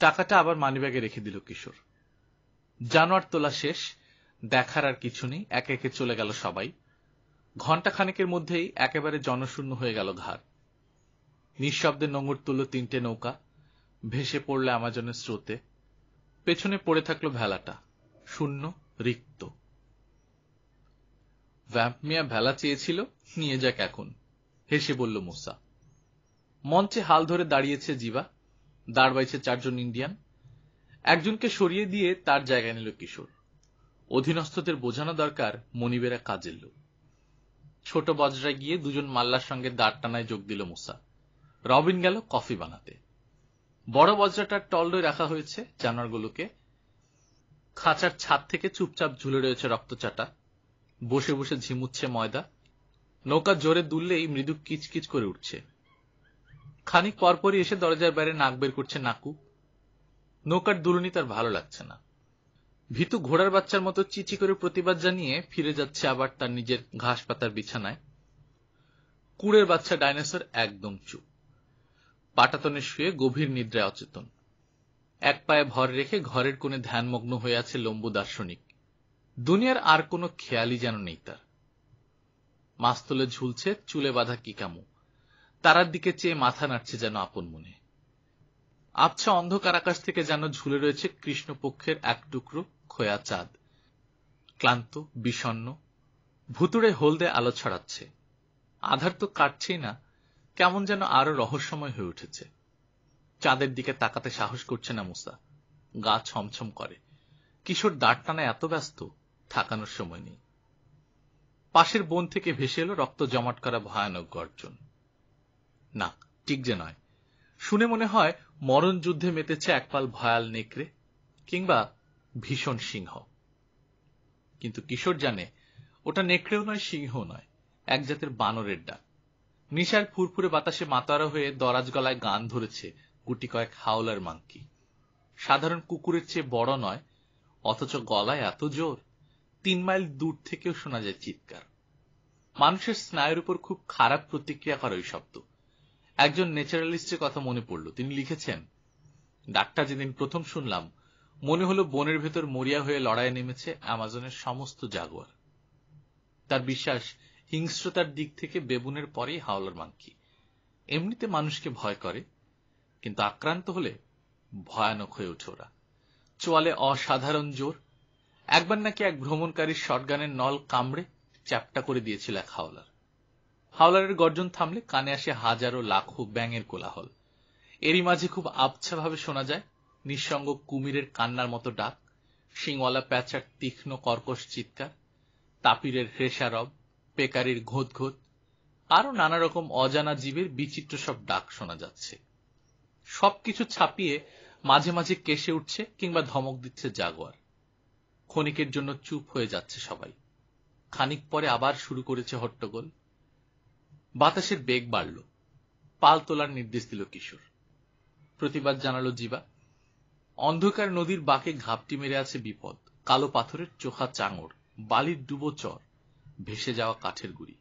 টাকাটা আবার মানিব্যাগে রেখে দিল কিশোর। জানোয়ার তোলা শেষ, দেখার আর কিছু নেই, একে একে চলে গেল সবাই। ঘণ্টা খানেকের মধ্যেই একেবারে জনশূন্য হয়ে গেল ঘাট। নিঃশব্দে নোঙর তুলল 3টে নৌকা, ভেসে পড়ল অ্যামাজনের স্রোতে। পেছনে পড়ে থাকলো ভেলাটা, শূন্য, রিক্ত। ভ্যাম্প মিয়া ভেলা চেয়েছিল, নিয়ে যাক এখন, হেসে বলল মুসা। মঞ্চে হাল ধরে দাঁড়িয়েছে জীবা, দাঁড় বাইছে 4 জন ইন্ডিয়ান। একজনকে সরিয়ে দিয়ে তার জায়গায় নিল কিশোর। অধীনস্থদের বোঝানো দরকার মনিবেরা কাজের লোক। ছোট বজরায় গিয়ে 2 জন মাল্লার সঙ্গে দাঁড় টানায় যোগ দিল মুসা। রবিন গেল কফি বানাতে। বড় বজরাটার টলডই রাখা হয়েছে জানোয়ারগুলোকে। খাঁচার ছাদ থেকে চুপচাপ ঝুলে রয়েছে রক্তচাটা, বসে বসে ঝিমুচ্ছে ময়দা। নৌকা জোরে দুললেই মৃদু কিচকিচ করে উঠছে। খানিক পরপরই এসে দরজার বাইরে নাক বের করছে নাকু। নৌকার দুলুনি তার ভালো লাগছে না। ভীতু ঘোড়ার বাচ্চার মতো চিচি করে প্রতিবাদ জানিয়ে ফিরে যাচ্ছে আবার তার নিজের ঘাস পাতার বিছানায়। কুড়ের বাচ্চা ডাইনোসর একদম চুপ, পাটাতনে শুয়ে গভীর নিদ্রায় অচেতন। এক পায়ে ভর রেখে ঘরের কোণে ধ্যানমগ্ন হয়ে আছে লম্বু দার্শনিক। দুনিয়ার আর কোনো খেয়ালই যেন নেই তার। মাস্তলে ঝুলছে চুলে বাঁধা কিকামু, তারার দিকে চেয়ে মাথা নাড়ছে যেন আপন মনে। আবছা অন্ধকার আকাশ থেকে যেন ঝুলে রয়েছে কৃষ্ণপক্ষের এক টুকরো খোয়া চাঁদ, ক্লান্ত, বিষণ্ণ, ভুতুড়ে হলদে আলো ছড়াচ্ছে। আধার তো কাটছেই না, কেমন যেন আরো রহস্যময় হয়ে উঠেছে। চাঁদের দিকে তাকাতে সাহস করছে না মুসা, গা ছমছম করে। কিশোর দাঁড় টানায় এত ব্যস্ত, থাকানোর সময় নেই। পাশের বন থেকে ভেসে এলো রক্ত জমাট করা ভয়ানক গর্জন। না, ঠিক যে নয়। শুনে মনে হয় মরণ যুদ্ধে মেতেছে একপাল ভয়াল নেকড়ে কিংবা ভীষণ সিংহ। কিন্তু কিশোর জানে ওটা নেকড়েও নয়, সিংহও নয়, এক জাতের বানরের ডাক। নিশার ফুরফুরে বাতাসে মাতারা হয়ে দরাজ গলায় গান ধরেছে গুটি কয়েক হাওলার মাংকি। সাধারণ কুকুরের চেয়ে বড় নয়, অথচ গলায় এত জোর 3 মাইল দূর থেকেও শোনা যায় চিৎকার। মানুষের স্নায়ুর উপর খুব খারাপ প্রতিক্রিয়া করে ওই শব্দ। একজন ন্যাচারালিস্টের কথা মনে পড়ল। তিনি লিখেছেন, ডাকটা যেদিন প্রথম শুনলাম মনে হলো বনের ভেতর মরিয়া হয়ে লড়াইয়ে নেমেছে অ্যামাজনের সমস্ত জাগুয়ার। তার বিশ্বাস হিংস্রতার দিক থেকে বেবুনের পরেই হাওলার মাংকি। এমনিতে মানুষকে ভয় করে, কিন্তু আক্রান্ত হলে ভয়ানক হয়ে ওঠে ওরা। চোয়ালে অসাধারণ জোর। একবার নাকি এক ভ্রমণকারীর শটগানের নল কামড়ে চ্যাপ্টা করে দিয়েছিল এক হাওলার। হাওলারের গর্জন থামলে কানে আসে হাজারো লাখো ব্যাঙের কোলাহল। এরই মাঝে খুব আবছাভাবে শোনা যায় নিঃসঙ্গ কুমিরের কান্নার মতো ডাক, শিংওয়ালা প্যাঁচার তীক্ষ্ণ কর্কশ চিৎকার, তাপিরের হ্রেষারব, পেকারির ঘোঁত ঘোঁত, আরো নানা রকম অজানা জীবের বিচিত্র সব ডাক শোনা যাচ্ছে। সবকিছু ছাপিয়ে মাঝে মাঝে কেসে উঠছে কিংবা ধমক দিচ্ছে জাগুয়ার। ক্ষণিকের জন্য চুপ হয়ে যাচ্ছে সবাই। খানিক পরে আবার শুরু করেছে হট্টগোল। বাতাসের বেগ বাড়ল। পাল তোলার নির্দেশ দিল কিশোর। প্রতিবাদ জানালো জীবা। অন্ধকার নদীর বাঁকে ঘাপটি মেরে আছে বিপদ, কালো পাথরের চোখা চাঙড়, বালির ডুবো চর, ভেসে যাওয়া কাঠের গুড়ি।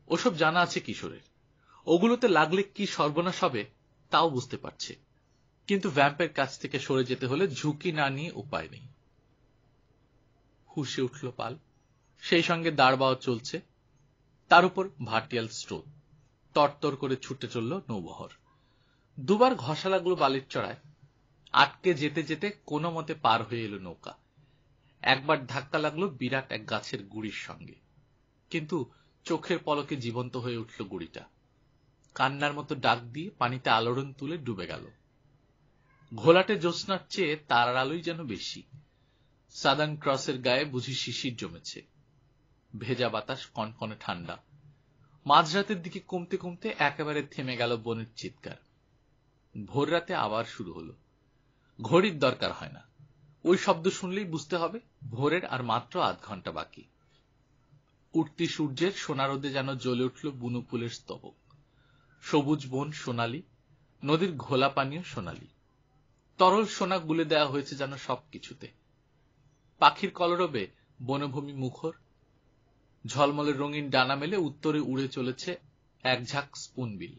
ওসব জানা আছে কিশোরের। ওগুলোতে লাগলে কি সর্বনাশ হবে তাও বুঝতে পারছে। কিন্তু ভ্যাম্পের কাছ থেকে সরে যেতে হলে ঝুঁকি না নিয়ে উপায় নেই। হুঁশে উঠল পাল। সেই সঙ্গে দাঁড়বাও চলছে, তার উপর ভাটিয়াল স্রোত। তরতর করে ছুটে চলল নৌবহর। দুবার ঘষা লাগলো বালির চড়ায়। আটকে যেতে যেতে কোনো মতে পার হয়ে এলো নৌকা। একবার ধাক্কা লাগলো বিরাট এক গাছের গুড়ির সঙ্গে, কিন্তু চোখের পলকে জীবন্ত হয়ে উঠল গুড়িটা। কান্নার মতো ডাক দিয়ে পানিতে আলোড়ন তুলে ডুবে গেল। ঘোলাটে জ্যোৎস্নার চেয়ে তারার আলোই যেন বেশি। সাদার্ন ক্রসের গায়ে বুঝি শিশির জমেছে। ভেজা বাতাস কনকনে ঠান্ডা। মাঝরাতের দিকে কমতে কমতে একেবারে থেমে গেল বনের চিৎকার। ভোর রাতে আবার শুরু হলো। ঘড়ির দরকার হয় না, ওই শব্দ শুনলেই বুঝতে হবে ভোরের আর মাত্র আধ ঘন্টা বাকি। উঠতি সূর্যের সোনা রোদে যেন জ্বলে উঠল বুনো ফুলের স্তবক। সবুজ বন সোনালি, নদীর ঘোলা পানীয় সোনালি। তরল সোনা গুলে দেওয়া হয়েছে যেন সবকিছুতে। পাখির কলরবে বনভূমি মুখর। ঝলমলে রঙিন ডানা মেলে উত্তরে উড়ে চলেছে এক ঝাঁক স্পুনবিল।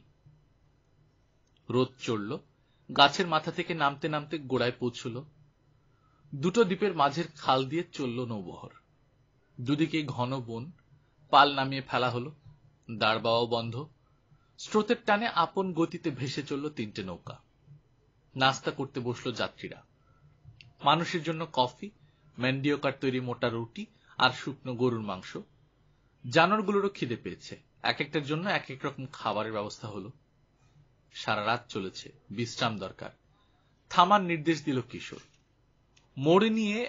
রোদ চড়ল, গাছের মাথা থেকে নামতে নামতে গোড়ায় পৌঁছল। দুটো দ্বীপের মাঝের খাল দিয়ে চলল নৌবহর। দুদিকে ঘন বন, পাল নামিয়ে ফেলা হলো, দাঁড়বাও বন্ধ। স্রোতের টানে আপন গতিতে ভেসে চলল তিনটে নৌকা। নাস্তা করতে বসল যাত্রীরা। মানুষের জন্য কফি, ম্যান্ডিওকার তৈরি মোটা রুটি আর শুকনো গরুর মাংস। জানোয়ারগুলোরও খিদে পেয়েছে, এক একটার জন্য এক এক রকম খাবারের ব্যবস্থা হলো। সারা রাত চলেছে, বিশ্রাম দরকার। থামার নির্দেশ দিল কিশোর। মোড় নিয়ে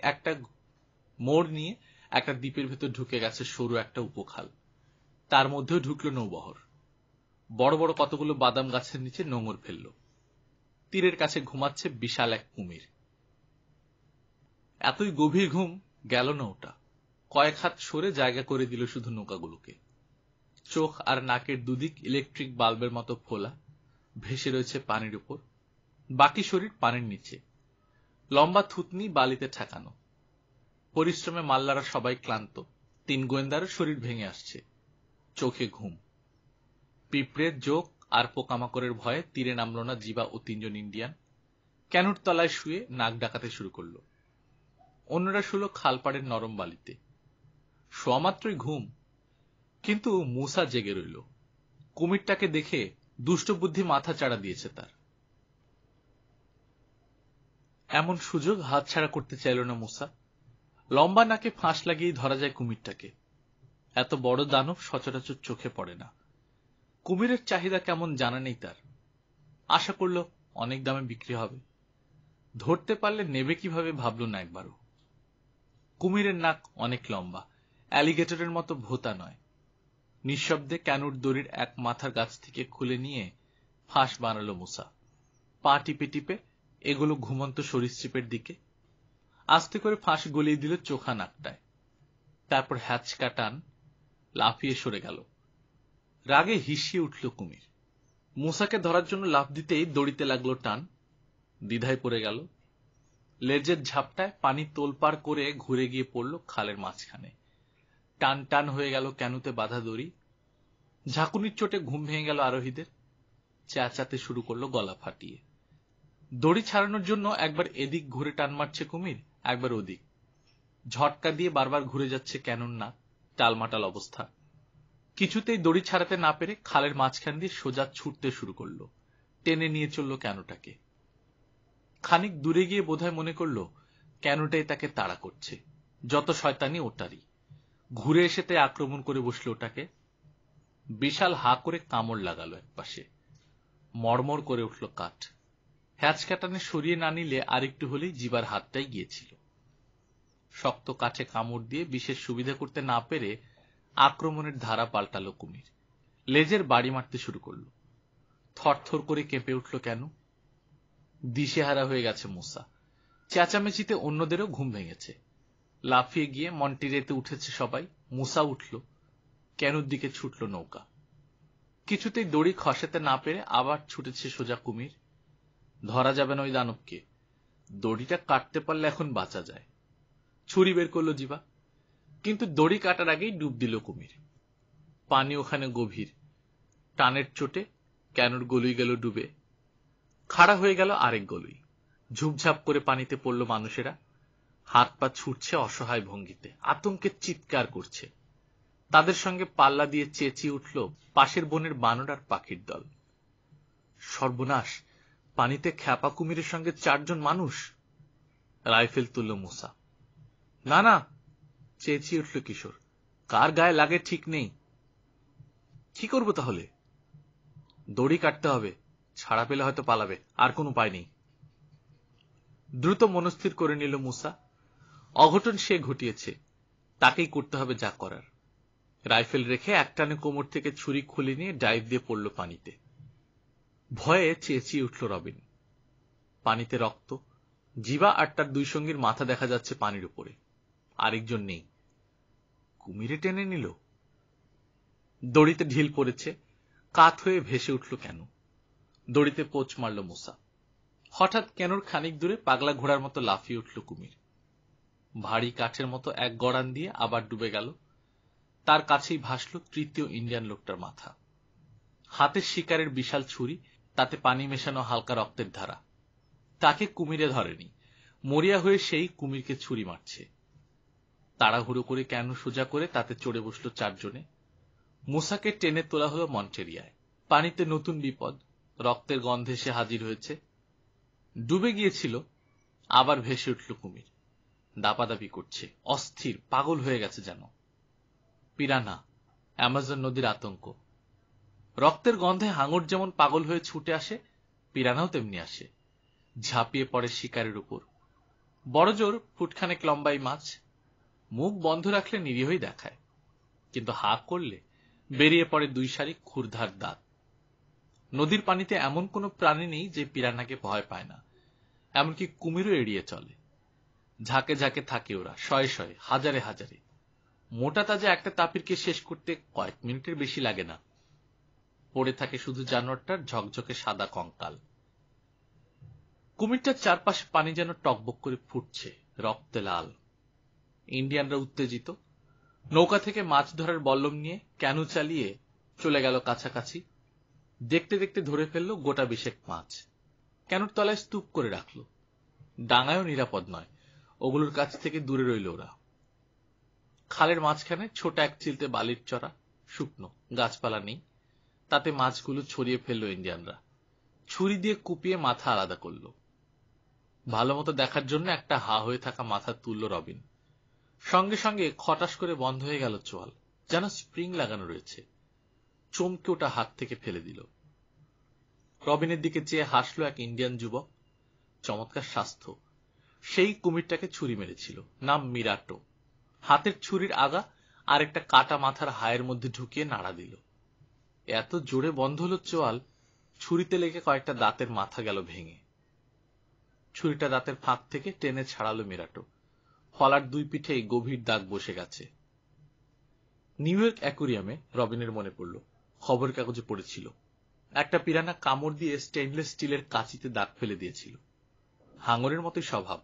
একটা দ্বীপের ভেতর ঢুকে গেছে সরু একটা উপখাল। তার মধ্যেও ঢুকলো নৌবহর। বড় বড় কতগুলো বাদাম গাছের নিচে নোঙর ফেলল। তীরের কাছে ঘুমাচ্ছে বিশাল এক কুমির। এতই গভীর ঘুম গেল না ওটা। কয়েক হাত সরে জায়গা করে দিল শুধু নৌকাগুলোকে। চোখ আর নাকের দুদিক ইলেকট্রিক বাল্বের মতো ফোলা, ভেসে রয়েছে পানির উপর। বাকি শরীর পানির নিচে, লম্বা থুতনি বালিতে ঠেকানো। পরিশ্রমে মাল্লারা সবাই ক্লান্ত। তিন গোয়েন্দারও শরীর ভেঙে আসছে। চোখে ঘুম। পিঁপড়ে, জোক আর পোকামাকড়ের ভয়ে তীরে নামল না জিবা ও তিনজন ইন্ডিয়ান। ক্যানুর তলায় শুয়ে নাক ডাকাতে শুরু করল। অন্যরা শুলো খালপাড়ের নরম বালিতে। শোয়া মাত্রই ঘুম, কিন্তু মুসা জেগে রইল। কুমিরটাকে দেখে দুষ্ট বুদ্ধি মাথা চাড়া দিয়েছে তার। এমন সুযোগ হাতছাড়া করতে চাইল না মুসা। লম্বা নাকে ফাঁস লাগিয়েই ধরা যায় কুমিরটাকে। এত বড় দানব সচরাচর চোখে পড়ে না। কুমিরের চাহিদা কেমন জানা নেই তার। আশা করল অনেক দামে বিক্রি হবে। ধরতে পারলে নেবে কিভাবে ভাবল না একবারও। কুমিরের নাক অনেক লম্বা, অ্যালিগেটরের মতো ভোঁতা নয়। নিঃশব্দে ক্যানুর দড়ির এক মাথার গাছ থেকে খুলে নিয়ে ফাঁস বানালো মুসা। পা টিপে টিপে এগুলো ঘুমন্ত সরীসৃপের দিকে। আস্তে করে ফাঁস গলিয়ে দিল চোখা নাকটায়। তারপর হ্যাচকা টান, লাফিয়ে সরে গেল। রাগে হিসিয়ে উঠল কুমির। মুসাকে ধরার জন্য লাফ দিতেই দড়িতে লাগলো টান। দ্বিধায় পড়ে গেল। লেজের ঝাপটায় পানি তোলপাড় করে ঘুরে গিয়ে পড়ল খালের মাঝখানে। টান টান হয়ে গেল ক্যানুতে বাঁধা দড়ি। ঝাঁকুনির চোটে ঘুম ভেঙে গেল আরোহীদের। চেঁচাতে শুরু করলো গলা ফাটিয়ে। দড়ি ছাড়ানোর জন্য একবার এদিক ঘুরে টান মারছে কুমির, একবার ওদিক। ঝটকা দিয়ে বারবার ঘুরে যাচ্ছে ক্যানুর নাক, টালমাটাল অবস্থা। কিছুতেই দড়ি ছাড়াতে না পেরে খালের মাঝখান দিয়ে সোজা ছুটতে শুরু করলো। টেনে নিয়ে চলল ক্যানুটাকে। খানিক দূরে গিয়ে বোধহয় মনে করল ক্যানুটাই তাকে তাড়া করছে। যত শয়তানি ওটারই। ঘুরে এসে তাই আক্রমণ করে বসলো ওটাকে। বিশাল হা করে কামড় লাগালো একপাশে। মড়মড় করে উঠল কাঠ। হ্যাচকাটানে সরিয়ে না নিলে আরেকটু হলেই জিবার হাতটাই গিয়েছিল। শক্ত কাঠে কামড় দিয়ে বিশেষ সুবিধা করতে না পেরে আক্রমণের ধারা পাল্টালো কুমির। লেজের বাড়ি মারতে শুরু করল। থরথর করে কেঁপে উঠল কেন। দিশেহারা হয়ে গেছে মুসা। চেঁচামেচিতে অন্যদেরও ঘুম ভেঙেছে। লাফিয়ে গিয়ে মন্টিরেতে উঠেছে সবাই। মুসা উঠল। কেনুর দিকে ছুটল নৌকা। কিছুতেই দড়ি খসাতে না পেরে আবার ছুটেছে সোজা কুমির। ধরা যাবে না ওই দানবকে। দড়িটা কাটতে পারলে এখন বাঁচা যায়। ছুরি বের করলো জিবা, কিন্তু দড়ি কাটার আগেই ডুব দিল কুমির। পানি ওখানে গভীর। টানের চোটে ক্যানুর গলুই গেল ডুবে। খাড়া হয়ে গেল আরেক গলুই। ঝুপঝাপ করে পানিতে পড়ল মানুষেরা। হাত পা ছুটছে অসহায় ভঙ্গিতে, আতঙ্কে চিৎকার করছে। তাদের সঙ্গে পাল্লা দিয়ে চেঁচিয়ে উঠল পাশের বনের বানর আর পাখির দল। সর্বনাশ, পানিতে খ্যাপা কুমিরের সঙ্গে 4 জন মানুষ। রাইফেল তুলল মুসা। না না, চেঁচিয়ে উঠল কিশোর। কার গায়ে লাগে ঠিক নেই। কি করব তাহলে? দড়ি কাটতে হবে, ছাড়া পেলে হয়তো পালাবে, আর কোন উপায় নেই। দ্রুত মনস্থির করে নিল মুসা, অঘটন সে ঘটিয়েছে, তাকেই করতে হবে যা করার। রাইফেল রেখে একটানে কোমর থেকে ছুরি খুলে নিয়ে ডাইভ দিয়ে পড়ল পানিতে। ভয়ে চেঁচিয়ে উঠল রবিন। পানিতে রক্ত, জিবা আর তার দুই সঙ্গীর মাথা দেখা যাচ্ছে পানির উপরে। আরেকজন নেই। কুমিরে টেনে নিল। দড়িতে ঢিল পড়েছে, কাত হয়ে ভেসে উঠল কেন। দড়িতে পোঁচ মারল মুসা। হঠাৎ কেনর খানিক দূরে পাগলা ঘোড়ার মতো লাফিয়ে উঠল কুমির। ভারী কাঠের মতো এক গড়ান দিয়ে আবার ডুবে গেল। তার কাছেই ভাসল তৃতীয় ইন্ডিয়ান লোকটার মাথা। হাতের শিকারের বিশাল ছুরি, তাতে পানি মেশানো হালকা রক্তের ধারা। তাকে কুমিরে ধরেনি, মরিয়া হয়ে সেই কুমিরকে ছুরি মারছে। তাড়াহুড়ো করে কেন সোজা করে তাতে চড়ে বসল চারজনে। মুসাকে টেনে তোলা হলো মন্টেরিয়ায়। পানিতে নতুন বিপদ, রক্তের গন্ধে সে হাজির হয়েছে। ডুবে গিয়েছিল, আবার ভেসে উঠল কুমির। দাপাদাপি করছে, অস্থির, পাগল হয়ে গেছে যেন। পিরানা, অ্যামাজন নদীর আতঙ্ক। রক্তের গন্ধে হাঙর যেমন পাগল হয়ে ছুটে আসে, পিরানাও তেমনি আসে, ঝাঁপিয়ে পড়ে শিকারের উপর। বড়জোর ফুটখানেক লম্বাই মাছ, মুখ বন্ধ রাখলে নিরীহই দেখায়, কিন্তু হা করলে বেরিয়ে পড়ে দুই সারি ক্ষুরধার দাঁত। নদীর পানিতে এমন কোনো প্রাণী নেই যে পিরানাকে ভয় পায় না, এমনকি কুমিরও এড়িয়ে চলে। ঝাঁকে ঝাঁকে থাকে ওরা, শয়ে শয়ে, হাজারে হাজারে। মোটা তাজা একটা তাপিরকে শেষ করতে কয়েক মিনিটের বেশি লাগে না। পড়ে থাকে শুধু জানোয়ারটার ঝকঝকে সাদা কঙ্কাল। কুমিরটার চারপাশে পানি যেন টকবক করে ফুটছে, রক্তে লাল। ইন্ডিয়ানরা উত্তেজিত। নৌকা থেকে মাছ ধরার বল্লম নিয়ে ক্যানু চালিয়ে চলে গেল কাছাকাছি। দেখতে দেখতে ধরে ফেলল গোটা 20 মাছ। ক্যানুর তলায় স্তূপ করে রাখল। ডাঙায়ও নিরাপদ নয়, ওগুলোর কাছ থেকে দূরে রইল ওরা। খালের মাঝখানে ছোট এক চিলতে বালির চড়া, শুকনো, গাছপালা নেই। তাতে মাছগুলো ছড়িয়ে ফেলল ইন্ডিয়ানরা। ছুরি দিয়ে কুপিয়ে মাথা আলাদা করল। ভালো মতো দেখার জন্য একটা হা হয়ে থাকা মাথা তুলল রবিন। সঙ্গে সঙ্গে খটাস করে বন্ধ হয়ে গেল চোয়াল, যেন স্প্রিং লাগানো রয়েছে। চমকে ওটা হাত থেকে ফেলে দিল। রবিনের দিকে চেয়ে হাসল এক ইন্ডিয়ান যুবক। চমৎকার স্বাস্থ্য। সেই কুমিরটাকে ছুরি মেরেছিল, নাম মিরাটো। হাতের ছুরির আগা আর একটা কাটা মাথার হায়ের মধ্যে ঢুকিয়ে নাড়া দিল। এত জোরে বন্ধ হল চোয়াল, ছুরিতে লেগে কয়েকটা দাঁতের মাথা গেল ভেঙে। ছুরিটা দাঁতের ফাঁক থেকে টেনে ছাড়ালো মিরাটো। ফলার দুই পিঠেই গভীর দাগ বসে গেছে। নিউ ইয়র্ক অ্যাকুরিয়ামে, রবিনের মনে পড়ল, খবর কাগজে পড়েছিল একটা পিরানা কামড় দিয়ে স্টেইনলেস স্টিলের কাঁচিতে দাগ ফেলে দিয়েছিল। হাঙরের মতোই স্বভাব,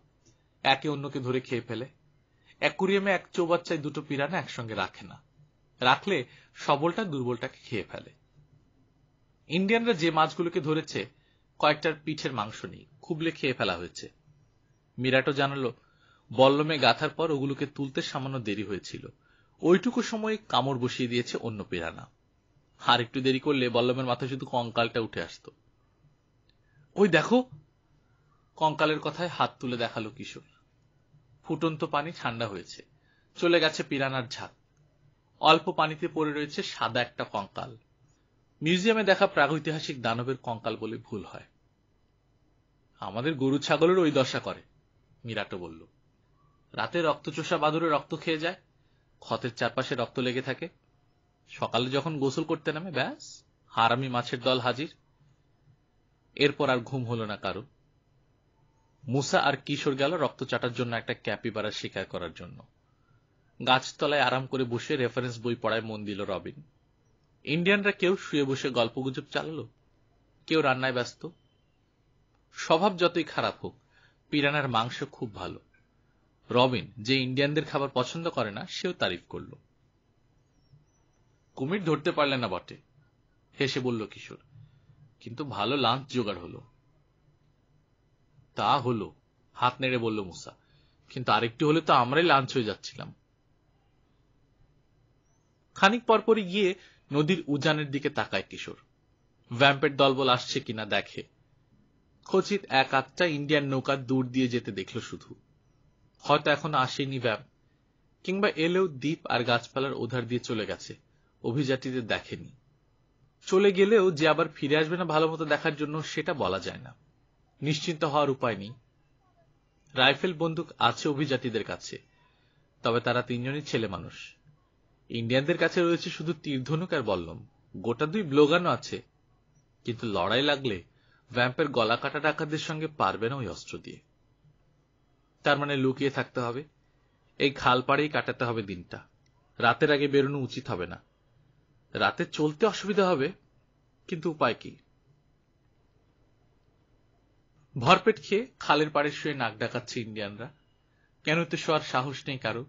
একে অন্যকে ধরে খেয়ে ফেলে। অ্যাকুরিয়ামে এক চৌবাচ্চায় দুটো পিরানা একসঙ্গে রাখে না, রাখলে সবলটা দুর্বলটাকে খেয়ে ফেলে। ইন্ডিয়ানরা যে মাছগুলোকে ধরেছে কয়েকটার পিঠের মাংস নেই, খুবলে খেয়ে ফেলা হয়েছে। মিরাটো জানালো, বল্লমে গাঁথার পর ওগুলোকে তুলতে সামান্য দেরি হয়েছিল। ওইটুকু সময় কামড় বসিয়ে দিয়েছে অন্য পিরানা। আর একটু দেরি করলে বল্লমের মাথায় শুধু কঙ্কালটা উঠে আসত। ওই দেখো, কঙ্কালের কথায় হাত তুলে দেখালো কিশোর। ফুটন্ত পানি ঠান্ডা হয়েছে, চলে গেছে পিরানার ঝাঁক। অল্প পানিতে পড়ে রয়েছে সাদা একটা কঙ্কাল। মিউজিয়ামে দেখা প্রাগৈতিহাসিক দানবের কঙ্কাল বলে ভুল হয়। আমাদের গরু ছাগলের ওই দশা করে, মিরাটো বলল। রাতে রক্তচোষা বাদুরে রক্ত খেয়ে যায়, ক্ষতের চারপাশে রক্ত লেগে থাকে। সকালে যখন গোসল করতে নামে, ব্যাস হারামি মাছের দল হাজির। এরপর আর ঘুম হলো না কারো। মুসা আর কিশোর গেল রক্ত চাটার জন্য একটা ক্যাপিবারা শিকার করার জন্য। গাছতলায় আরাম করে বসে রেফারেন্স বই পড়ায় মন দিল রবিন। ইন্ডিয়ানরা কেউ শুয়ে বসে গল্পগুজব চালালো, কেউ রান্নায় ব্যস্ত। স্বভাব যতই খারাপ হোক, পিরানার মাংস খুব ভালো। রবিন, যে ইন্ডিয়ানদের খাবার পছন্দ করে না, সেও তারিফ করল। কুমির ধরতে পারলে না বটে, হেসে বলল কিশোর, কিন্তু ভালো লাঞ্চ জোগাড় হলো। তা হলো, হাত নেড়ে বলল মুসা, কিন্তু আরেকটু হলে তো আমরাই লাঞ্চ হয়ে যাচ্ছিলাম। খানিক পরপরই গিয়ে নদীর উজানের দিকে তাকায় কিশোর। ভ্যাম্পের দলবল আসছে কিনা দেখে। খচিত এক আধটা ইন্ডিয়ান নৌকা দূর দিয়ে যেতে দেখল শুধু। হয়তো এখনো আসেনি ভ্যাম্প, কিংবা এলেও দ্বীপ আর গাছপালার ওধার দিয়ে চলে গেছে, অভিযাত্রীদের দেখেনি। চলে গেলেও যে আবার ফিরে আসবে না ভালো মতো দেখার জন্য, সেটা বলা যায় না। নিশ্চিন্ত হওয়ার উপায় নেই। রাইফেল বন্দুক আছে অভিজাতীদের কাছে, তবে তারা তিনজনই ছেলে মানুষ। ইন্ডিয়ানদের কাছে রয়েছে শুধু তীরধনুক আর বল্লম, গোটা 2 ব্লোগানও আছে, কিন্তু লড়াই লাগলে ভ্যাম্পের গলা কাটা ডাকাতদের সঙ্গে পারবে না ওই অস্ত্র দিয়ে। তার মানে লুকিয়ে থাকতে হবে, এই খাল পাড়েই কাটাতে হবে দিনটা। রাতের আগে বেরোনো উচিত হবে না। রাতে চলতে অসুবিধা হবে, কিন্তু উপায় কি? ভরপেট খেয়ে খালের পাড়ে শুয়ে নাক ডাকাচ্ছে ইন্ডিয়ানরা। কেন তো শোয়ার সাহস নেই কারো।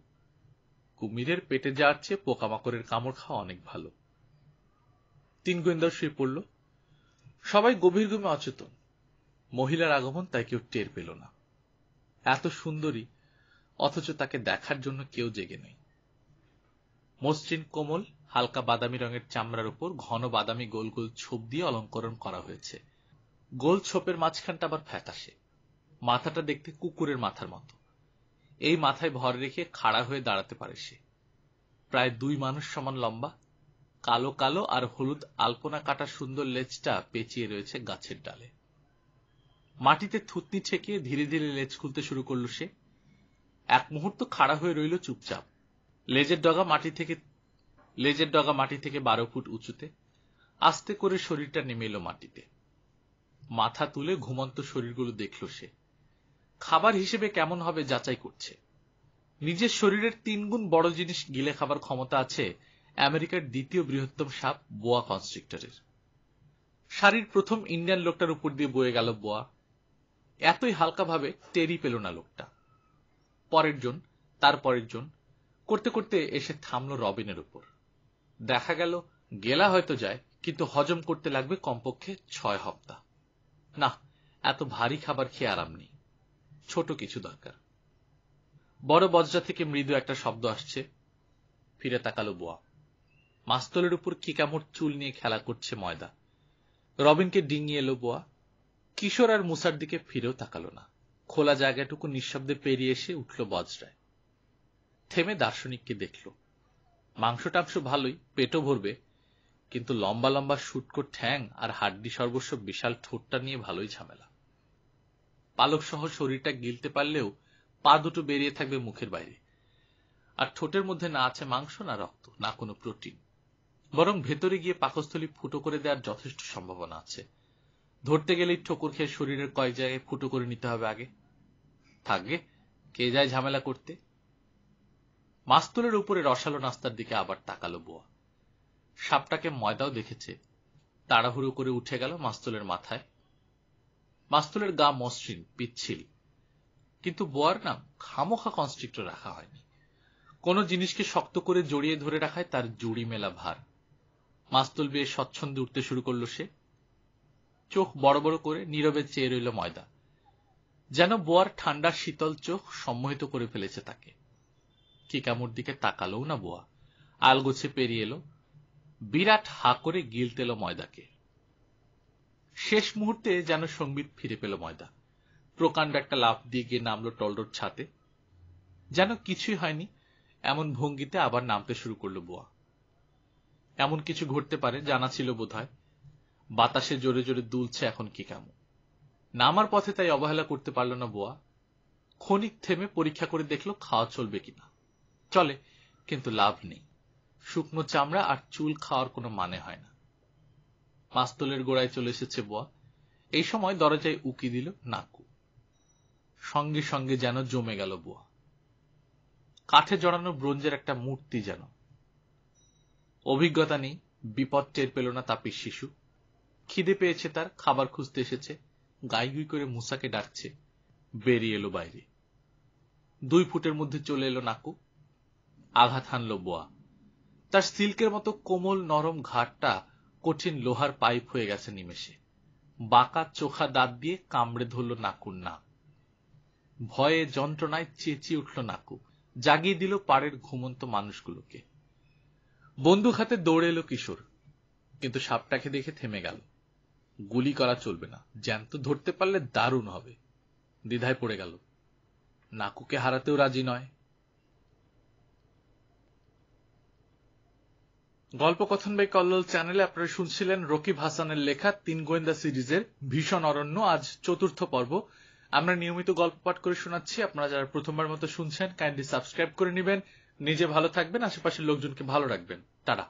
কুমিরের পেটে যাওয়ার চেয়ে পোকামাকড়ের কামড় খাওয়া অনেক ভালো। 3 গোয়েন্দাও শুয়ে পড়ল। সবাই গভীর ঘুমে অচেতন। মহিলার আগমন তাই কেউ টের পেল না। এত সুন্দরী, অথচ তাকে দেখার জন্য কেউ জেগে নেই। মসৃণ কোমল হালকা বাদামি রঙের চামড়ার উপর ঘন বাদামি গোল গোল ছোপ দিয়ে অলঙ্করণ করা হয়েছে। গোল ছোপের মাঝখানটা আবার ফ্যাকাশে। মাথাটা দেখতে কুকুরের মাথার মতো। এই মাথায় ভর রেখে খাড়া হয়ে দাঁড়াতে পারে সে। প্রায় 2 মানুষ সমান লম্বা, কালো কালো আর হলুদ আলপনা কাটা সুন্দর লেজটা পেঁচিয়ে রয়েছে গাছের ডালে। মাটিতে থুতনি ছেঁকিয়ে ধীরে ধীরে লেজ খুলতে শুরু করল সে। এক মুহূর্ত খাড়া হয়ে রইল চুপচাপ। লেজের ডগা মাটি থেকে 12 ফুট উঁচুতে। আস্তে করে শরীরটা নেমে এলো মাটিতে। মাথা তুলে ঘুমন্ত শরীরগুলো দেখল সে। খাবার হিসেবে কেমন হবে যাচাই করছে। নিজের শরীরের 3 গুণ বড় জিনিস গিলে খাবার ক্ষমতা আছে আমেরিকার 2য় বৃহত্তম সাপ বোয়া কনস্ট্রিক্টরের। সারির প্রথম ইন্ডিয়ান লোকটার উপর দিয়ে বয়ে গেল বোয়া। এতই হালকা ভাবে টেরই পেল না লোকটা। পরের জন, তার পরের জন করতে করতে এসে থামল রবিনের উপর। দেখা গেল গেলা হয়তো যায়, কিন্তু হজম করতে লাগবে কমপক্ষে 6 হপ্তাহ। না, এত ভারী খাবার খেয়ে আরাম নেই। ছোট কিছু দরকার। বড় বজ্রা থেকে মৃদু একটা শব্দ আসছে। ফিরে তাকালো বোয়া। মাস্তলের উপর কিকামোর চুল নিয়ে খেলা করছে ময়দা। রবিনকে ডিঙিয়ে এলো বোয়া। কিশোর আর মুসার দিকে ফিরেও তাকালো না। খোলা জায়গাটুকু নিঃশব্দে পেরিয়ে এসে উঠল বজ্রায়। থেমে দার্শনিককে দেখল। মাংস টাংস ভালোই, পেটও ভরবে, কিন্তু লম্বা লম্বা শুটকো ঠ্যাং আর হাড্ডি সর্বস্ব বিশাল ঠোঁটটা নিয়ে ভালোই ঝামেলা। পালক সহ শরীরটা গিলতে পারলেও পা দুটো বেরিয়ে থাকবে মুখের বাইরে। আর ঠোঁটের মধ্যে না আছে মাংস, না রক্ত, না কোনো প্রোটিন। বরং ভেতরে গিয়ে পাকস্থলী ফুটো করে দেওয়ার যথেষ্ট সম্ভাবনা আছে। ধরতে গেলেই ঠোকর খেয়ে শরীরের কয়েক জায়গায় ফুটো করে নিতে হবে আগে। থাকবে, কে যায় ঝামেলা করতে। মাস্তুলের উপরে রসালো নাস্তার দিকে আবার তাকালো বোয়া। সাপটাকে ময়দাও দেখেছে। তাড়াহুড়ো করে উঠে গেল মাস্তুলের মাথায়। মাস্তুলের গা মসৃণ, পিচ্ছিল, কিন্তু বোয়ার নাম খামোখা কনস্ট্রিক্টর রাখা হয়নি। কোন জিনিসকে শক্ত করে জড়িয়ে ধরে রাখায় তার জুড়ি মেলা ভার। মাস্তুল বেয়ে স্বচ্ছন্দে উঠতে শুরু করল সে। চোখ বড় বড় করে নীরবে চেয়ে রইল ময়দা। যেন বোয়ার ঠান্ডা শীতল চোখ সম্মোহিত করে ফেলেছে তাকে। কিকামোর দিকে তাকালোও না বোয়া। আলগোছে পেরিয়ে এলো। বিরাট হা করে গিলতেল ময়দাকে। শেষ মুহূর্তে যেন সংবিত ফিরে পেল ময়দা। প্রকাণ্ড একটা লাফ দিয়ে গিয়ে নামলো টলডোর ছাতে। যেন কিছুই হয়নি এমন ভঙ্গিতে আবার নামতে শুরু করলো বোয়া। এমন কিছু ঘটতে পারে জানা ছিল বোধহয়। বাতাসে জোরে জোরে দুলছে এখন কিকামো। নামার পথে তাই অবহেলা করতে পারল না বোয়া। ক্ষণিক থেমে পরীক্ষা করে দেখলো খাওয়া চলবে কিনা। চলে, কিন্তু লাভ নেই। শুকনো চামড়া আর চুল খাওয়ার কোনো মানে হয় না। মাস্তলের গোড়ায় চলে এসেছে বোয়া। এই সময় দরজায় উকি দিল নাকু। সঙ্গে সঙ্গে যেন জমে গেল বোয়া। কাঠে জড়ানো ব্রোঞ্জের একটা মূর্তি যেন। অভিজ্ঞতা নেই, বিপদ টের পেল না তাপির শিশু। খিদে পেয়েছে তার, খাবার খুঁজতে এসেছে। গাইগুই করে মুসাকে ডাকছে। বেরিয়ে এলো বাইরে। 2 ফুটের মধ্যে চলে এলো নাকু। আঘাত হানল বোয়া। তার সিল্কের মতো কোমল নরম ঘাটটা কঠিন লোহার পাইপ হয়ে গেছে নিমেষে। বাঁকা চোখা দাঁত দিয়ে কামড়ে ধরল নাকুর নাক। ভয়ে যন্ত্রণায় চেঁচিয়ে উঠল নাকু। জাগিয়ে দিল পাড়ের ঘুমন্ত মানুষগুলোকে। বন্দুক হাতে দৌড়ে এলো কিশোর, কিন্তু সাপটাকে দেখে থেমে গেল। গুলি করা চলবে না, জ্যান্ত ধরতে পারলে দারুণ হবে। দ্বিধায় পড়ে গেল। নাকুকে হারাতেও রাজি নয়। গল্পকথন বাই কল্লোল চ্যানেলে আপনারা শুনছিলেন রকিব হাসানের লেখা 3 গোয়েন্দা সিরিজের ভীষণ অরণ্য, আজ 4র্থ পর্ব। আমরা নিয়মিত গল্প পাঠ করে শোনাচ্ছি। আপনারা যারা প্রথমবার মতো শুনছেন কাইন্ডলি সাবস্ক্রাইব করে নেবেন। নিজে ভালো থাকবেন, আশেপাশের লোকজনকে ভালো রাখবেন। টাটা।